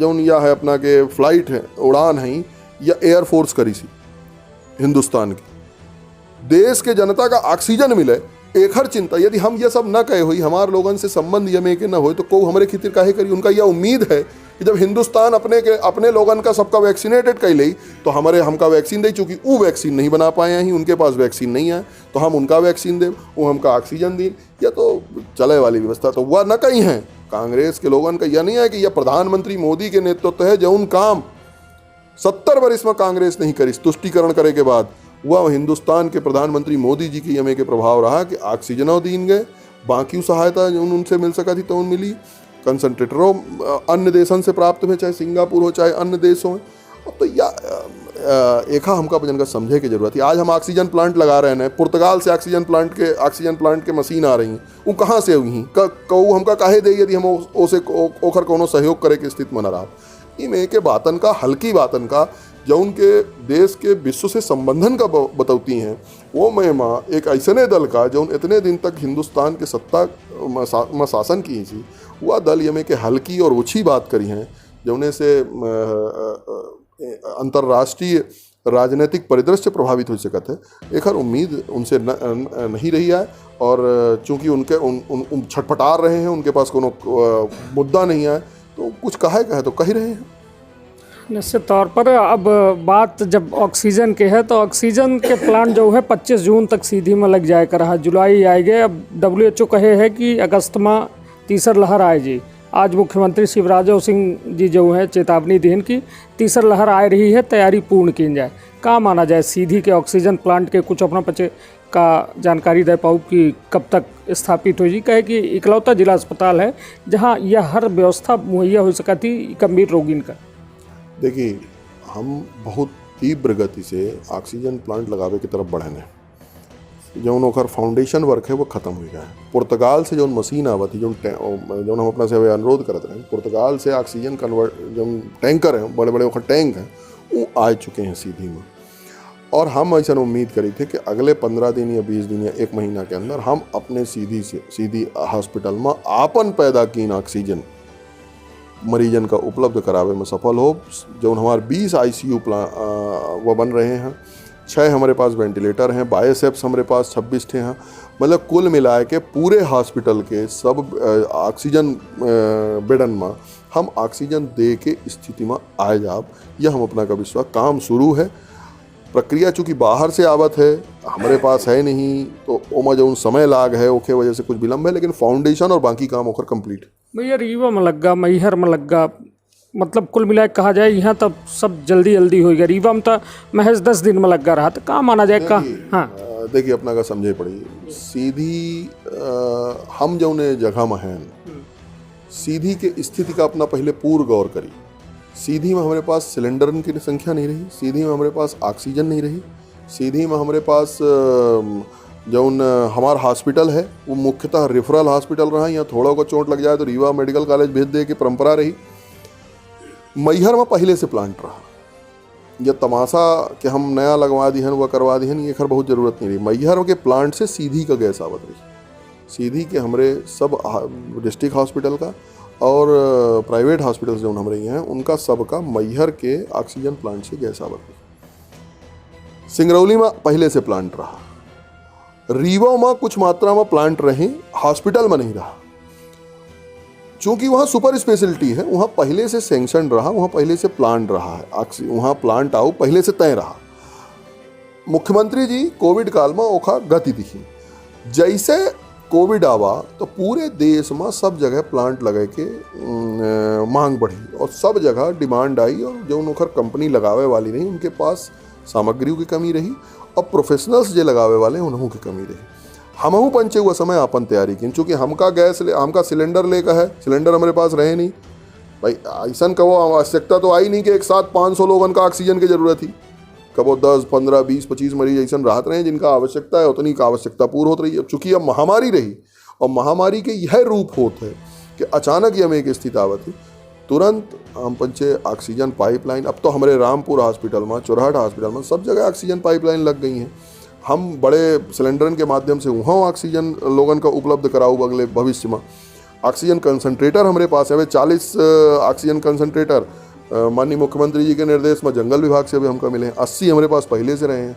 [SPEAKER 2] जो यह है अपना के फ्लाइट है उड़ान है या एयरफोर्स करी सी हिंदुस्तान की देश के जनता का ऑक्सीजन मिले एक हर चिंता। यदि हम ये सब न कहे हुई हमारे लोगों से संबंध ये में के न हो तो को हमारे खितिर काहे करी। उनका यह उम्मीद है कि जब हिंदुस्तान अपने लोगन का सबका वैक्सीनेटेड कर ली तो हमका वैक्सीन दे। चूँकि वो वैक्सीन नहीं बना पाए हैं, उनके पास वैक्सीन नहीं है तो हम उनका वैक्सीन दे, वो हमका ऑक्सीजन दी। यह तो चले वाली व्यवस्था तो वह न कहीं है। कांग्रेस के लोगों का यह नहीं है कि यह प्रधानमंत्री मोदी के नेतृत्व है जो उन काम 70 वर्ष में कांग्रेस नहीं करी तुष्टिकरण करे के बाद वह हिंदुस्तान के प्रधानमंत्री मोदी जी की यमे के प्रभाव रहा कि ऑक्सीजनों दीन गए, बाकी सहायता जो उनसे मिल सका थी तो उन मिली। कंसनट्रेटरों अन्य देशन से प्राप्त हुए, चाहे सिंगापुर हो चाहे अन्य देश हो। तो यह एक हमका जन का समझे की जरूरत है। आज हम ऑक्सीजन प्लांट लगा रहे हैं, पुर्तगाल से ऑक्सीजन प्लांट के मशीन आ रही हैं, वो कहाँ से हुई कहू हमका काहे दे यदि हम ओसे ओखर कोनो सहयोग करे की स्थिति में न रहा। इमें के बातन का हल्की बातन का जो उनके देश के विश्व से संबंधन का बतौती हैं, वो महिमा एक ऐसने दल का जो इतने दिन तक हिंदुस्तान के सत्ता में शासन की थी, वह दल यमे के हल्की और ओछी बात करी हैं जौने से अंतर्राष्ट्रीय राजनीतिक परिदृश्य प्रभावित हो सकता है। एक हर उम्मीद उनसे नहीं रही है, और चूंकि उन छटपटा रहे हैं, उनके पास कोनो मुद्दा नहीं है, तो कुछ कहे तो कह रहे हैं।
[SPEAKER 1] निश्चित तौर पर अब बात जब ऑक्सीजन के है, तो ऑक्सीजन के प्लांट जो है 25 जून तक सीधी में लग जाए कर रहा, जुलाई आएगे। अब WHO कहे है कि अगस्त में तीसर लहर आए जी। आज मुख्यमंत्री शिवराज सिंह जी जो है चेतावनी दीन की तीसर लहर आ रही है, तैयारी पूर्ण की जाए। कहाँ माना जाए सीधी के ऑक्सीजन प्लांट के कुछ अपना पचे का जानकारी दे पाऊँ कि कब तक स्थापित हो जी? कहे कि इकलौता जिला अस्पताल है जहाँ यह हर व्यवस्था मुहैया हो सका थी गंभीर रोगीन का।
[SPEAKER 2] देखिए, हम बहुत तीव्र गति से ऑक्सीजन प्लांट लगावे की तरफ बढ़े हैं। जौन ओकर फाउंडेशन वर्क है वो खत्म हो गया है। पुर्तगाल से जौन मशीन आवत है, जौन हम अपना से अनुरोध करते हैं, पुर्तगाल से ऑक्सीजन कन्वर्ट जौन टैंकर हैं, बड़े बड़े ओकर टैंक हैं, वो आ चुके हैं सीधी में। और हम ऐसा उम्मीद करी थे कि अगले 15 दिन या 20 दिन या 1 महीना के अंदर हम अपने सीधी हॉस्पिटल में आपन पैदा की ऑक्सीजन मरीजन का उपलब्ध करावे में सफल हो। जो हमारे 20 ICU वो बन रहे हैं, 6 हमारे पास वेंटिलेटर हैं, बायोसेप्स हमारे पास 26 थे हैं। मतलब कुल मिला के पूरे हॉस्पिटल के सब ऑक्सीजन बेडन में हम ऑक्सीजन दे के स्थिति में आए जाब, यह हम अपना का विश्वास। काम शुरू है, प्रक्रिया चूँकि बाहर से आवत है, हमारे पास है नहीं, तो ओमा जो समय लाग है ओके वजह से कुछ विलम्ब है, लेकिन फाउंडेशन और बाकी काम होकर कंप्लीट।
[SPEAKER 1] भैया रीवा में लग गा, मैहर में लग गा, मतलब कुल मिला कहा जाए यहाँ तब सब जल्दी हो गया। रीवा में तो महज 10 दिन में लग गा रहा, तो कहाँ माना जाए का? हाँ
[SPEAKER 2] देखिए, अपना का समझे पड़ी सीधी हम जो जगह में हैं, सीधी के स्थिति का अपना पहले पूर्व गौर करी। सीधी में हमारे पास सिलेंडर की संख्या नहीं रही, सीधी में हमारे पास ऑक्सीजन नहीं रही, सीधी में हमारे पास जो हमारा हॉस्पिटल है वो मुख्यतः रेफरल हॉस्पिटल रहा। यहाँ थोड़ा को चोट लग जाए तो रीवा मेडिकल कॉलेज भेज दे की परंपरा रही। मैहर में पहले से प्लांट रहा। यह तमाशा कि हम नया लगवा दी हैं वह करवा दी हैं, ये खैर बहुत ज़रूरत नहीं रही। मैहर के प्लांट से सीधी का गैस आवत रही। सीधी के हमारे सब डिस्ट्रिक्ट हॉस्पिटल का और प्राइवेट हॉस्पिटल जो हमारे यहाँ हैं उनका सबका मैहर के ऑक्सीजन प्लांट से गैस आवत रही। सिंगरौली में पहले से प्लांट रहा, रीवा में कुछ मात्रा में प्लांट रहे, हॉस्पिटल में नहीं रहा। चूंकि वहाँ सुपर स्पेशलिटी है, वहाँ पहले से सैंक्शन रहा, वहाँ पहले से प्लांट रहा है, वहाँ प्लांट आओ पहले से तय रहा। मुख्यमंत्री जी कोविड काल में ओखा गति दिखी। जैसे कोविड आवा तो पूरे देश में सब जगह प्लांट लगे के मांग बढ़ी और सब जगह डिमांड आई, और जो उनकर कंपनी लगावे वाली नहीं उनके पास सामग्रियों की कमी रही और प्रोफेशनल्स जो लगावे वाले उन्हों की कमी रही। हमहू पंचे हुआ समय अपन तैयारी की, चूँकि हमका सिलेंडर लेकर है, सिलेंडर हमारे पास रहे नहीं भाई। ऐसा कहो आवश्यकता तो आई नहीं कि एक साथ 500 लोगों का ऑक्सीजन की जरूरत थी। कबो 10, 15, 20, 25 मरीज ऐसा राहत रहे जिनका आवश्यकता है, उतनी का आवश्यकता पूर्ण होती रही। अब चूँकि अब महामारी रही और महामारी के यह रूप होते है कि अचानक ही हमें एक स्थिति आवत थी, तुरंत हम पंचे ऑक्सीजन पाइपलाइन। अब तो हमारे रामपुर हॉस्पिटल में, चुरहट हॉस्पिटल में सब जगह ऑक्सीजन पाइपलाइन लग गई हैं। हम बड़े सिलेंडर के माध्यम से वहाँ ऑक्सीजन लोगों का उपलब्ध कराऊँ अगले भविष्य में। ऑक्सीजन कंसनट्रेटर हमारे पास है, 40 ऑक्सीजन कंसनट्रेटर माननीय मुख्यमंत्री जी के निर्देश में जंगल विभाग से भी हमको मिले हैं। 80 हमारे पास पहले से रहे हैं।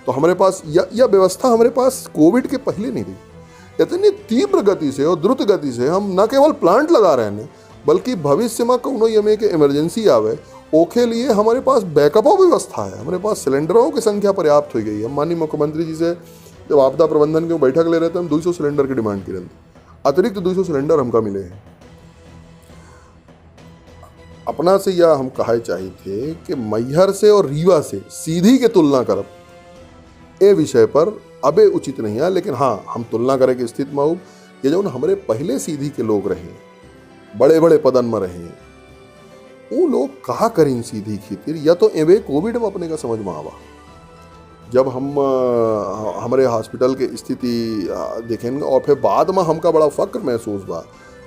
[SPEAKER 2] तो हमारे पास यह व्यवस्था हमारे पास कोविड के पहले नहीं रही। इतनी तीव्र गति से और द्रुत गति से हम न केवल प्लांट लगा रहे हैं, बल्कि भविष्य में कोनो यमे के इमरजेंसी आवे ओके लिए हमारे पास बैकअप व्यवस्था है। हमारे पास सिलेंडरों की संख्या पर्याप्त हो गई है। माननीय मुख्यमंत्री जी से जब आपदा प्रबंधन की बैठक ले रहे थे, हम 200 सिलेंडर की डिमांड की रही, अतिरिक्त 200 सिलेंडर हमका मिले हैं। अपना से यह हम कहा चाहिए थे कि मैहर से और रीवा से सीधी के तुलना करब ए विषय पर अबे उचित नहीं है। लेकिन हाँ, हम तुलना करे की स्थिति में हो, ये जो हमारे पहले सीधी के लोग रहे, बड़े बड़े पदन में रहे, वो लोग कहा करें सीधी खीतिर, या तो एवे कोविड में अपने का समझ में आवा। जब हम हमारे हॉस्पिटल के स्थिति देखेंगे और फिर बाद में हमका बड़ा फक्र महसूस हुआ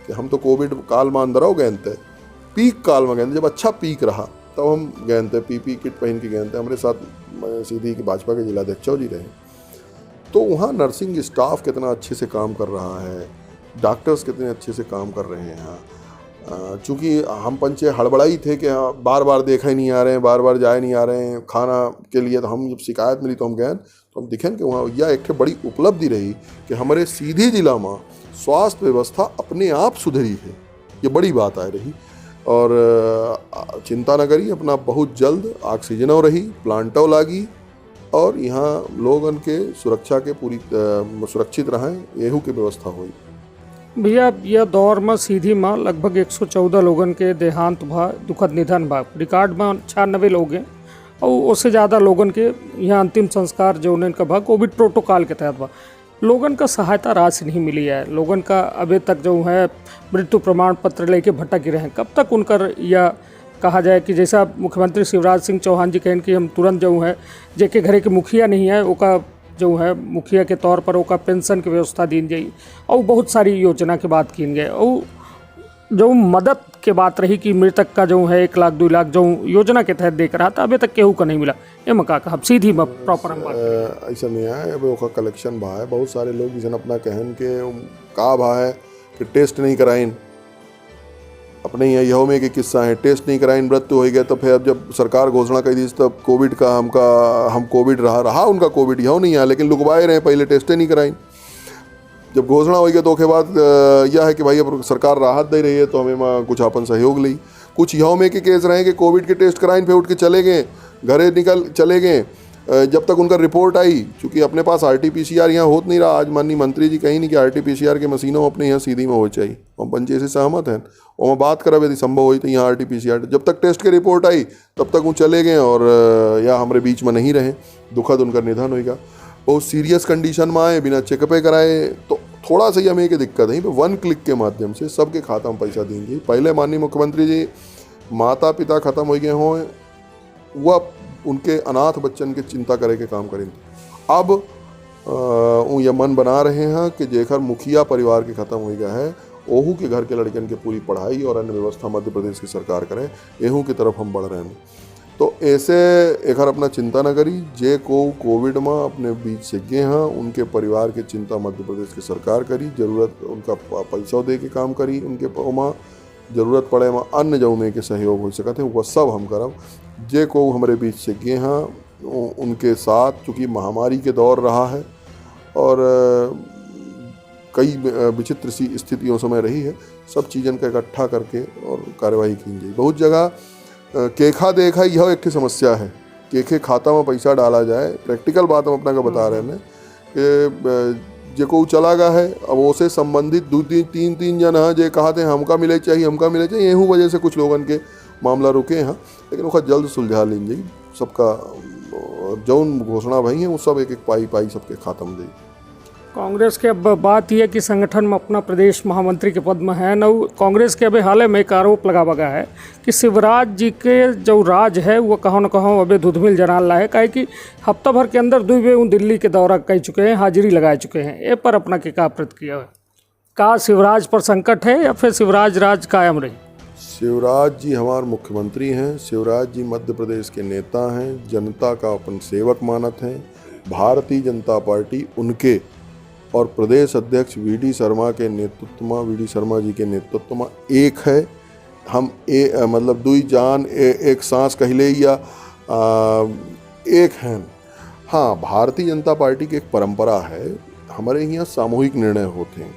[SPEAKER 2] कि हम तो कोविड काल में अंदर हो गए थे, पीक काल में गए, जब अच्छा पीक रहा तब हम गए थे, पीपी किट पहन के गए थे। हमारे साथ सीधी के भाजपा के जिलाध्यक्ष जी रहे। तो वहाँ नर्सिंग स्टाफ कितना अच्छे से काम कर रहा है, डॉक्टर्स कितने अच्छे से काम कर रहे हैं यहाँ। चूँकि हम पंचे हड़बड़ाई थे कि बार बार देखा ही नहीं आ रहे हैं, बार बार जाए नहीं आ रहे हैं खाना के लिए। तो हम जब शिकायत मिली तो हम गए, तो हम दिखें कि वहाँ यह एक बड़ी उपलब्धि रही कि हमारे सीधी जिला में स्वास्थ्य व्यवस्था अपने आप सुधरी है। ये बड़ी बात आ रही। और चिंता न करी, अपना बहुत जल्द ऑक्सीजनों रही, प्लांटों लागी और यहाँ लोगन के सुरक्षा के पूरी सुरक्षित रहें, एहू की व्यवस्था हुई।
[SPEAKER 1] भैया यह दौर में सीधी में लगभग 114 लोगन के देहांत भा, दुखद निधन भा। रिकॉर्ड में 96 लोग हैं और उससे ज़्यादा लोगन के यहाँ अंतिम संस्कार जो उनका भा कोविड प्रोटोकॉल के तहत भा। लोगन का सहायता राशि नहीं मिली है। लोगन का अभी तक जो है मृत्यु प्रमाण पत्र लेके भटक रहे हैं। कब तक उनकर यह कहा जाए कि जैसा मुख्यमंत्री शिवराज सिंह चौहान जी कहन कि हम तुरंत जो है जेके घरे के मुखिया नहीं है ओका जो है मुखिया के तौर पर ओका पेंशन की व्यवस्था दी जाई और बहुत सारी योजना की बात की गए और जो मदद के बात रही कि मृतक का जो है 1 लाख 2 लाख जो योजना के तहत देकर रहा था अभी तक केहू का नहीं मिला। ये मका का सीधी में प्रॉपर हम बात
[SPEAKER 2] ऐसा नहीं है। अब ओका कलेक्शन भा है। बहुत सारे लोग जिसन अपना कहन के का भा है कि टेस्ट नहीं कराइन। अपने यहाँ यहो में एक किस्सा है, टेस्ट नहीं कराइन, मृत्यु हो गया। तो फिर अब जब सरकार घोषणा कर दी तब कोविड का हम कोविड रहा उनका कोविड यहो नहीं आया, लेकिन लुकवाए रहे, पहले टेस्टें नहीं कराइन। जब घोषणा हो गई तो उसके बाद यह है कि भाई अब सरकार राहत दे रही है तो हमें कुछ अपन सहयोग ली। कुछ यहो में के केस रहे कि कोविड के टेस्ट कराइन, फिर उठ के चले गए, घरे निकल चले गए जब तक उनका रिपोर्ट आई। चूँकि अपने पास RT-PCR यहाँ होत नहीं रहा। आज माननीय मंत्री जी कहीं नहीं कि RT-PCR के मशीनों अपने यहाँ सीधी में हो चाहिए। हम पंचे से सहमत हैं और मैं बात करब यदि संभव हुई तो यहाँ RT-PCR जब तक टेस्ट की रिपोर्ट आई तब तक वो चले गए और या हमारे बीच में नहीं रहे। दुखद उनका निधन होगा। बहुत सीरियस कंडीशन में आए, बिना चेकअप कराए, तो थोड़ा सा ही हमें एक दिक्कत है। 1 क्लिक के माध्यम से सबके खाता में पैसा देंगे। पहले माननीय मुख्यमंत्री जी माता पिता खत्म हो गए हों, वह उनके अनाथ बच्चन के चिंता करे के काम करेंगे। अब ये मन बना रहे हैं कि जेकर मुखिया परिवार के ख़त्म हो गया है ओहू के घर के लड़कन के पूरी पढ़ाई और अन्य व्यवस्था मध्य प्रदेश की सरकार करे, एहू की तरफ हम बढ़ रहे हैं। तो ऐसे एक अपना चिंता न करी। जे को कोविड में अपने बीच से गए हैं उनके परिवार की चिंता मध्य प्रदेश की सरकार करी। ज़रूरत उनका पैसा दे के काम करी, उनके वहाँ ज़रूरत पड़े में अन्य जो में के सहयोग हो सकते हैं वह सब हम करब। जे को हमारे बीच से गए हैं उनके साथ, चूँकि महामारी के दौर रहा है और कई विचित्र सी स्थितियों समय रही है, सब चीज़न का इकट्ठा करके और कार्यवाही की जाए। बहुत जगह केखा देखा यह एक समस्या है, केखे खाता में पैसा डाला जाए। प्रैक्टिकल बात हम अपना का बता रहे हैं कि जे को चला गया है, अब उसे संबंधित 2-3 जन हैं जे कहते हैं हमका मिले चाहिए, हमका मिले चाहिए। यही वजह से कुछ लोगन के मामला रुके हैं, लेकिन उसका जल्द सुलझा लीजिए। सबका जौन घोषणा भई है वो सब एक पाई सबके खाता में दी।
[SPEAKER 1] कांग्रेस के अब बात यह कि संगठन में अपना प्रदेश महामंत्री के पद में है न। कांग्रेस के अभी हाल में एक आरोप लगा गया है कि शिवराज जी के जो राज है वो कहों न कहों अभी धुधमिल जनाल ला है। काहे कि हफ्ता भर के अंदर 2 बेर दिल्ली के दौरा कर चुके हैं, हाजिरी लगा चुके हैं। ए पर अपना क्या प्रतिक्रिया है? का शिवराज पर संकट है या फिर शिवराज राज कायम रही?
[SPEAKER 2] शिवराज जी हमारे मुख्यमंत्री हैं। शिवराज जी मध्य प्रदेश के नेता हैं, जनता का अपन सेवक मानत हैं। भारतीय जनता पार्टी उनके और प्रदेश अध्यक्ष VD शर्मा के नेतृत्व में, VD शर्मा जी के नेतृत्व में एक है। हम मतलब 2 जान एक सांस कहले या एक हैं। हाँ, भारतीय जनता पार्टी की एक परंपरा है, हमारे यहाँ सामूहिक निर्णय होते हैं।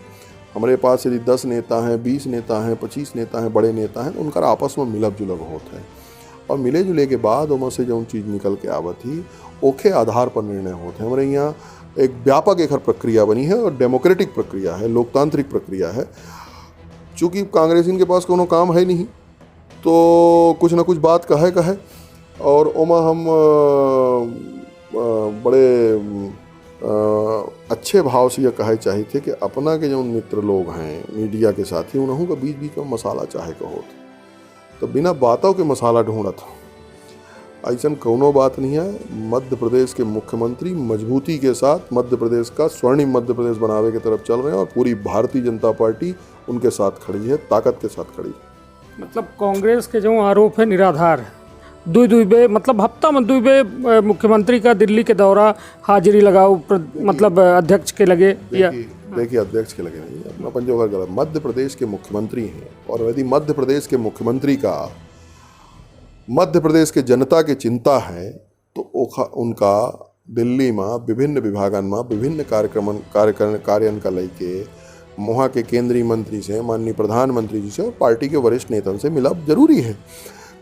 [SPEAKER 2] हमारे पास यदि 10 नेता हैं, 20 नेता हैं, 25 नेता हैं, बड़े नेता हैं, उनका आपस में मिलब जुलब होता है और मिले जुले के बाद उनमें से जो चीज़ निकल के आवत ही ओके आधार पर निर्णय होते हैं। हमारे यहाँ एक व्यापक एक प्रक्रिया बनी है और डेमोक्रेटिक प्रक्रिया है, लोकतांत्रिक प्रक्रिया है। चूँकि कांग्रेसिन के पास कोनो काम है नहीं तो कुछ ना कुछ बात कहे और ओमा हम बड़े अच्छे भाव से यह कहे चाहिए थे कि अपना के जो मित्र लोग हैं मीडिया के साथी उन्हों का बीच बीच में मसाला चाहे का होता तो बिना बातों के मसाला ढूंढत। ऐसा कोनो बात नहीं है। मध्य प्रदेश के मुख्यमंत्री मजबूती के साथ मध्य प्रदेश का स्वर्णिम मध्य प्रदेश बनावे की तरफ चल रहे हैं और पूरी भारतीय जनता पार्टी उनके साथ खड़ी है, ताकत के साथ खड़ी है।
[SPEAKER 1] मतलब कांग्रेस के जो आरोप है निराधार है दुई बे मतलब हफ्ता में दुई बे मुख्यमंत्री का दिल्ली के दौरा हाजिरी लगाओ मतलब अध्यक्ष के लगे या
[SPEAKER 2] देखिए अध्यक्ष के लगे नहीं, अपन जो गलत मध्य प्रदेश के मुख्यमंत्री हैं, और यदि मध्य प्रदेश के मुख्यमंत्री का मध्य प्रदेश के जनता की चिंता है तो उनका दिल्ली में विभिन्न विभागन में विभिन्न कार्यन का लेके वहाँ के केंद्रीय मंत्री से, माननीय प्रधानमंत्री जी से और पार्टी के वरिष्ठ नेताओं से मिलाप जरूरी है।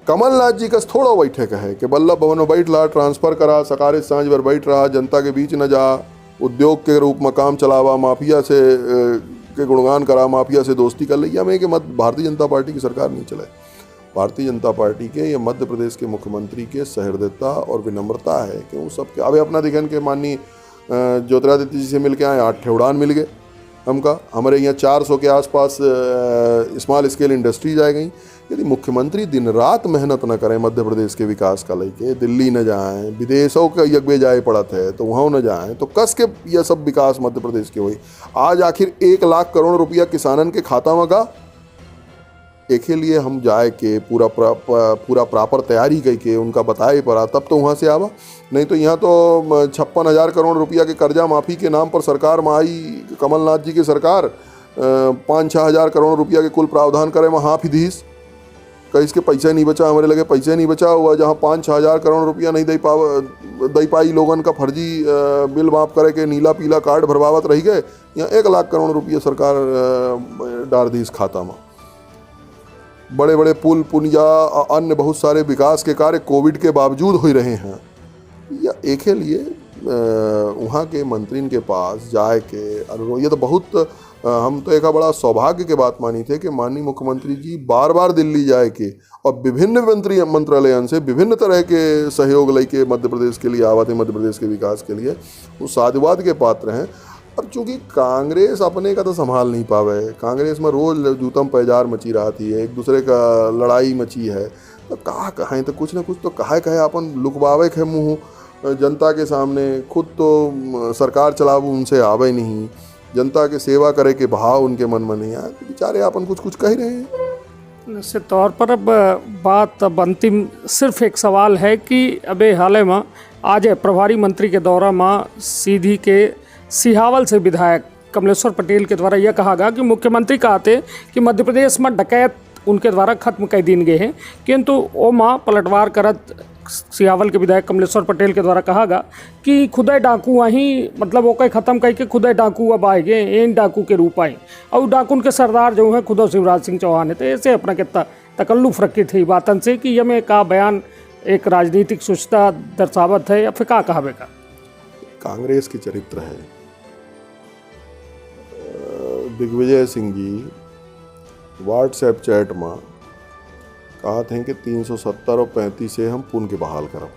[SPEAKER 2] कमलनाथ जी का थोड़ा बैठक है कि बल्लभ भवन में बैठ रहा, ट्रांसफर करा, सकारे सांझ भर बैठ रहा, जनता के बीच न जा, उद्योग के रूप में काम चलावा, माफिया से के गुणगान करा, माफिया से दोस्ती कर लिया में कि मत भारतीय जनता पार्टी की सरकार नहीं चले। भारतीय जनता पार्टी के या मध्य प्रदेश के मुख्यमंत्री के सहृदयता और विनम्रता है कि वो सबके अभी अपना दिखन के माननीय ज्योतिरादित्य जी से मिल के आए, 8 उड़ान मिल गए हमका, हमारे यहाँ 400 के आसपास स्मॉल स्केल इंडस्ट्रीज आ गई। यदि मुख्यमंत्री दिन रात मेहनत न करें मध्य प्रदेश के विकास का लेके, दिल्ली न जाएं, विदेशों का यज्ञ जाए पड़त है तो वहाँ न जाएं, तो कस के यह सब विकास मध्य प्रदेश के हुई। आज आखिर 1 लाख करोड़ रुपया किसानन के खाता में गा, एक ही लिए हम जाए के पूरा प्रॉपर तैयारी करके उनका बताए पड़ा तब तो वहाँ से आवा, नहीं तो यहाँ तो 56,000 करोड़ रुपया के कर्जा माफ़ी के नाम पर सरकार में आई कमलनाथ जी की सरकार, 5-6 हज़ार करोड़ रुपया के कुल प्रावधान करे में हाफ ही धीस कहीं इसके पैसे नहीं बचा, हमारे लगे पैसे नहीं बचा हुआ, जहाँ 5-6 हज़ार करोड़ रुपया नहीं दे पाई लोगन का फर्जी बिल माफ़ करे के नीला पीला कार्ड भरवावत रह गए, यहाँ 1 लाख करोड़ रुपया सरकार डाल दी इस खाता में। बड़े बड़े पुल पुनिया अन्य बहुत सारे विकास के कार्य कोविड के बावजूद हो रहे हैं। या एक लिए वहाँ के मंत्रियों के पास जाए के अनुरोध, ये तो बहुत हम तो एक बड़ा सौभाग्य के बात मानी थे कि माननीय मुख्यमंत्री जी बार बार दिल्ली जाए के और विभिन्न मंत्रालयों से विभिन्न तरह के सहयोग लेके मध्य प्रदेश के लिए आवा थे, मध्य प्रदेश के विकास के लिए वो साधुवाद के पात्र हैं। अब चूंकि कांग्रेस अपने का तो संभाल नहीं पावे, कांग्रेस में रोज जूतम पैजार मची रही है, एक दूसरे का लड़ाई मची है, तो कहें तो कुछ ना कुछ तो कहे अपन लुकवावे के मुँह जनता के सामने, खुद तो सरकार चलाबू उनसे आवे नहीं, जनता के सेवा करे के भाव उनके मन में नहीं आए, तो बेचारे अपन कुछ कह रहे हैं।
[SPEAKER 1] निश्चित तौर पर अब बात अब अंतिम सिर्फ एक सवाल है कि अबे हाल में आज प्रभारी मंत्री के दौरा में सीधी के सिहावल से विधायक कमलेश्वर पटेल के द्वारा यह कहा गया कि मुख्यमंत्री कहते कि मध्य प्रदेश में डकैत उनके द्वारा खत्म कर दिन गए हैं, किंतु वो माँ पलटवार करत सिहावल के विधायक कमलेश्वर पटेल के द्वारा कहा गया कि खुदे डाकू वहीं मतलब वो ख़त्म करके खुदे डाकू अब आएंगे, इन डाकू के रूप आए और डाकून के सरदार जो है खुद शिवराज सिंह चौहान है। तो ऐसे अपना कितना तकल्लुफ रखी थी बातन से कि यह में का बयान एक राजनीतिक सुचता दर्शावत है या फिर का कहावे का
[SPEAKER 2] कांग्रेस की चरित्र है। दिग्विजय सिंह जी व्हाट्सएप चैट में कहा थे कि 370 और 35 से हम पुन के बहाल करब,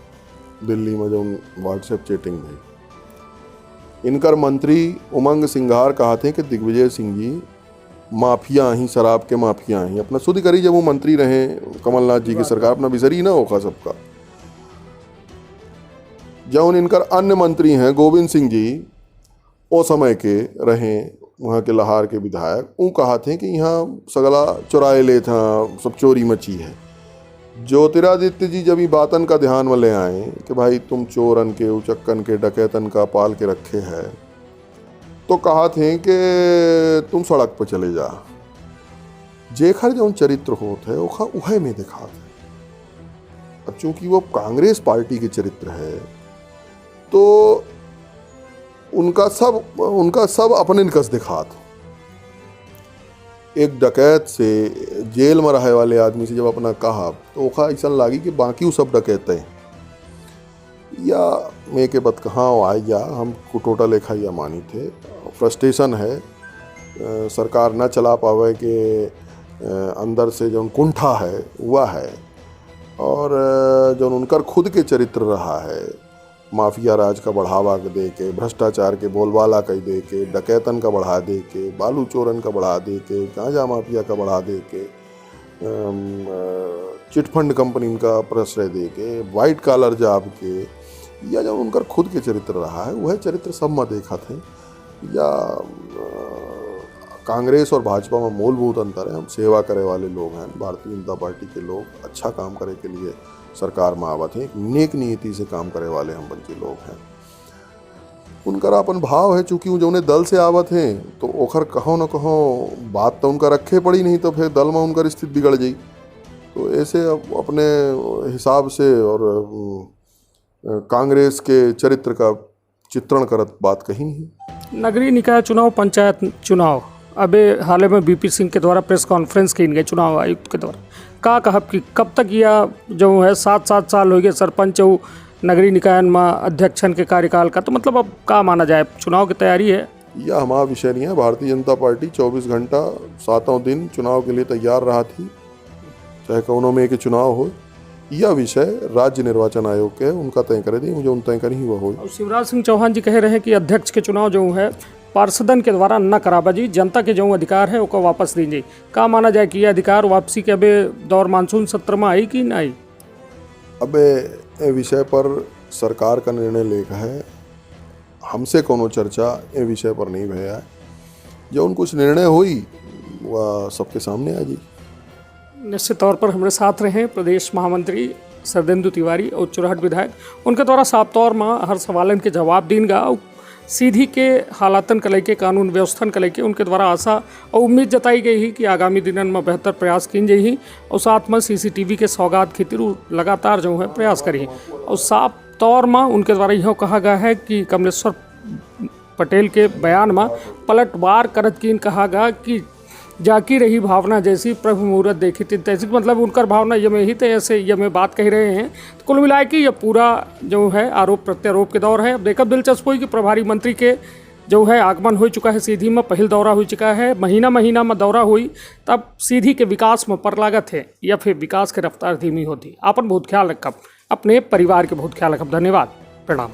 [SPEAKER 2] दिल्ली में जो व्हाट्सएप चैटिंग है। इनकर मंत्री उमंग सिंघार कहा थे कि दिग्विजय सिंह जी माफिया ही, शराब के माफिया ही, अपना शुद्ध करी जब वो मंत्री रहे कमलनाथ जी की सरकार, अपना बिसरी ना होगा सबका। जब इनकर अन्य मंत्री हैं गोविंद सिंह जी वो समय के रहे वहाँ के लाहौर के विधायक, वो कहा थे कि यहाँ सगला चुराए ले था, सब चोरी मची है। ज्योतिरादित्य जी जब ये बातन का ध्यान में ले आए कि भाई तुम चोरन के, उचक्कन के, डकैतन का पाल के रखे है, तो कहा थे कि तुम सड़क पर चले जा। जेखर जो चरित्र होता है वो उहे में दिखा थे। अब चूंकि वो कांग्रेस पार्टी के चरित्र है तो उनका सब अपने निकस दिखात। एक डकैत से, जेल में रहे वाले आदमी से जब अपना कहा तो ओखा ऐसा लगी कि बाकी वो सब डकैत हैं या मैं के बत कहाँ आए या हम टोटल लेखा या मानी थे। फ्रस्ट्रेशन है, सरकार न चला पावे के अंदर से जो कुंठा है वह है, और जो उनकर खुद के चरित्र रहा है, माफिया राज का बढ़ावा दे के, भ्रष्टाचार के बोलबाला कह दे के, डकैतन का बढ़ा दे के, बालू चोरन का बढ़ा दे के, गांजा माफिया का बढ़ा दे के, चिटफंड कंपनी का प्रश्रय दे के, वाइट कॉलर जॉब के, या जो उनका खुद के चरित्र रहा है वह चरित्र सब में देखा थे। या कांग्रेस और भाजपा में मूलभूत अंतर है। हम सेवा करे वाले लोग हैं। भारतीय जनता पार्टी के लोग अच्छा काम करे के लिए सरकार में आवत हैं। एक नेक नीति से काम करे वाले हम बल्कि लोग हैं। उनका अपन भाव है, चूंकि वो जो दल से आवत हैं तो ओखर कहो न कहो बात तो उनका रखे पड़ी, नहीं तो फिर दल में उनका स्थिति बिगड़ जाई। तो ऐसे अपने हिसाब से और कांग्रेस के चरित्र का चित्रण करत बात कही नहीं।
[SPEAKER 1] नगरीय निकाय चुनाव, पंचायत चुनाव, अबे हाल में बीपी सिंह के द्वारा प्रेस कॉन्फ्रेंस की गए चुनाव आयुक्त के द्वारा का कहब कि कब तक यह जो है 7 साल हो गए सरपंच हो नगरीय निकाय में अध्यक्षन के कार्यकाल का, तो मतलब अब का माना जाए चुनाव की तैयारी है?
[SPEAKER 2] यह हमारा विषय नहीं है। भारतीय जनता पार्टी 24 घंटा 7 दिन चुनाव के लिए तैयार रहा थी, चाहे कौनों में के चुनाव हो। यह विषय राज्य निर्वाचन आयोग के उनका तय करे दी, मुझे उन तय करी ही वह हो।
[SPEAKER 1] शिवराज सिंह चौहान जी कह रहे हैं कि अध्यक्ष के चुनाव जो है पार्षदन के द्वारा न कराबा जी, जनता के जो अधिकार है वो वापस दीजिए। का माना जाए कि यह अधिकार वापसी के अबे दौर मानसून सत्र में आई कि नहीं आई?
[SPEAKER 2] अब ए विषय पर सरकार का निर्णय लेखा है, हमसे कोनो चर्चा ए विषय पर नहीं भया है। जो कुछ निर्णय हुई वह सबके सामने आ जी।
[SPEAKER 1] निश्चित तौर पर हमारे साथ रहे प्रदेश महामंत्री सरदेंदु तिवारी और चुरहट विधायक, उनके द्वारा साफ तौर में हर सवालन के जवाब दीनगा और सीधी के हालातन को लेके, कानून व्यवस्था को लेके उनके द्वारा आशा और उम्मीद जताई गई ही कि आगामी दिनों में बेहतर प्रयास की जाही और साथ में सीसीटीवी के सौगात खातिर लगातार जो है प्रयास करी। और साफ तौर में उनके द्वारा यह कहा गया है कि कमलेश्वर पटेल के बयान में पलटवार करत की कहा गया कि जाकी रही भावना जैसी प्रभु मुहूर्त देखी थी तैसी, मतलब उनकर भावना ये में ही थे, ऐसे ये में बात कह रहे हैं। तो कुल मिलाए कि ये पूरा जो है आरोप प्रत्यारोप के दौर है। अब देखा दिलचस्प हुई कि प्रभारी मंत्री के जो है आगमन हो चुका है, सीधी में पहल दौरा हो चुका है, महीना में दौरा हुई, तब सीधी के विकास में पर लागत है या फिर विकास के रफ्तार धीमी होती। आपन बहुत ख्याल रखब, अपने परिवार के बहुत ख्याल रखब। धन्यवाद, प्रणाम।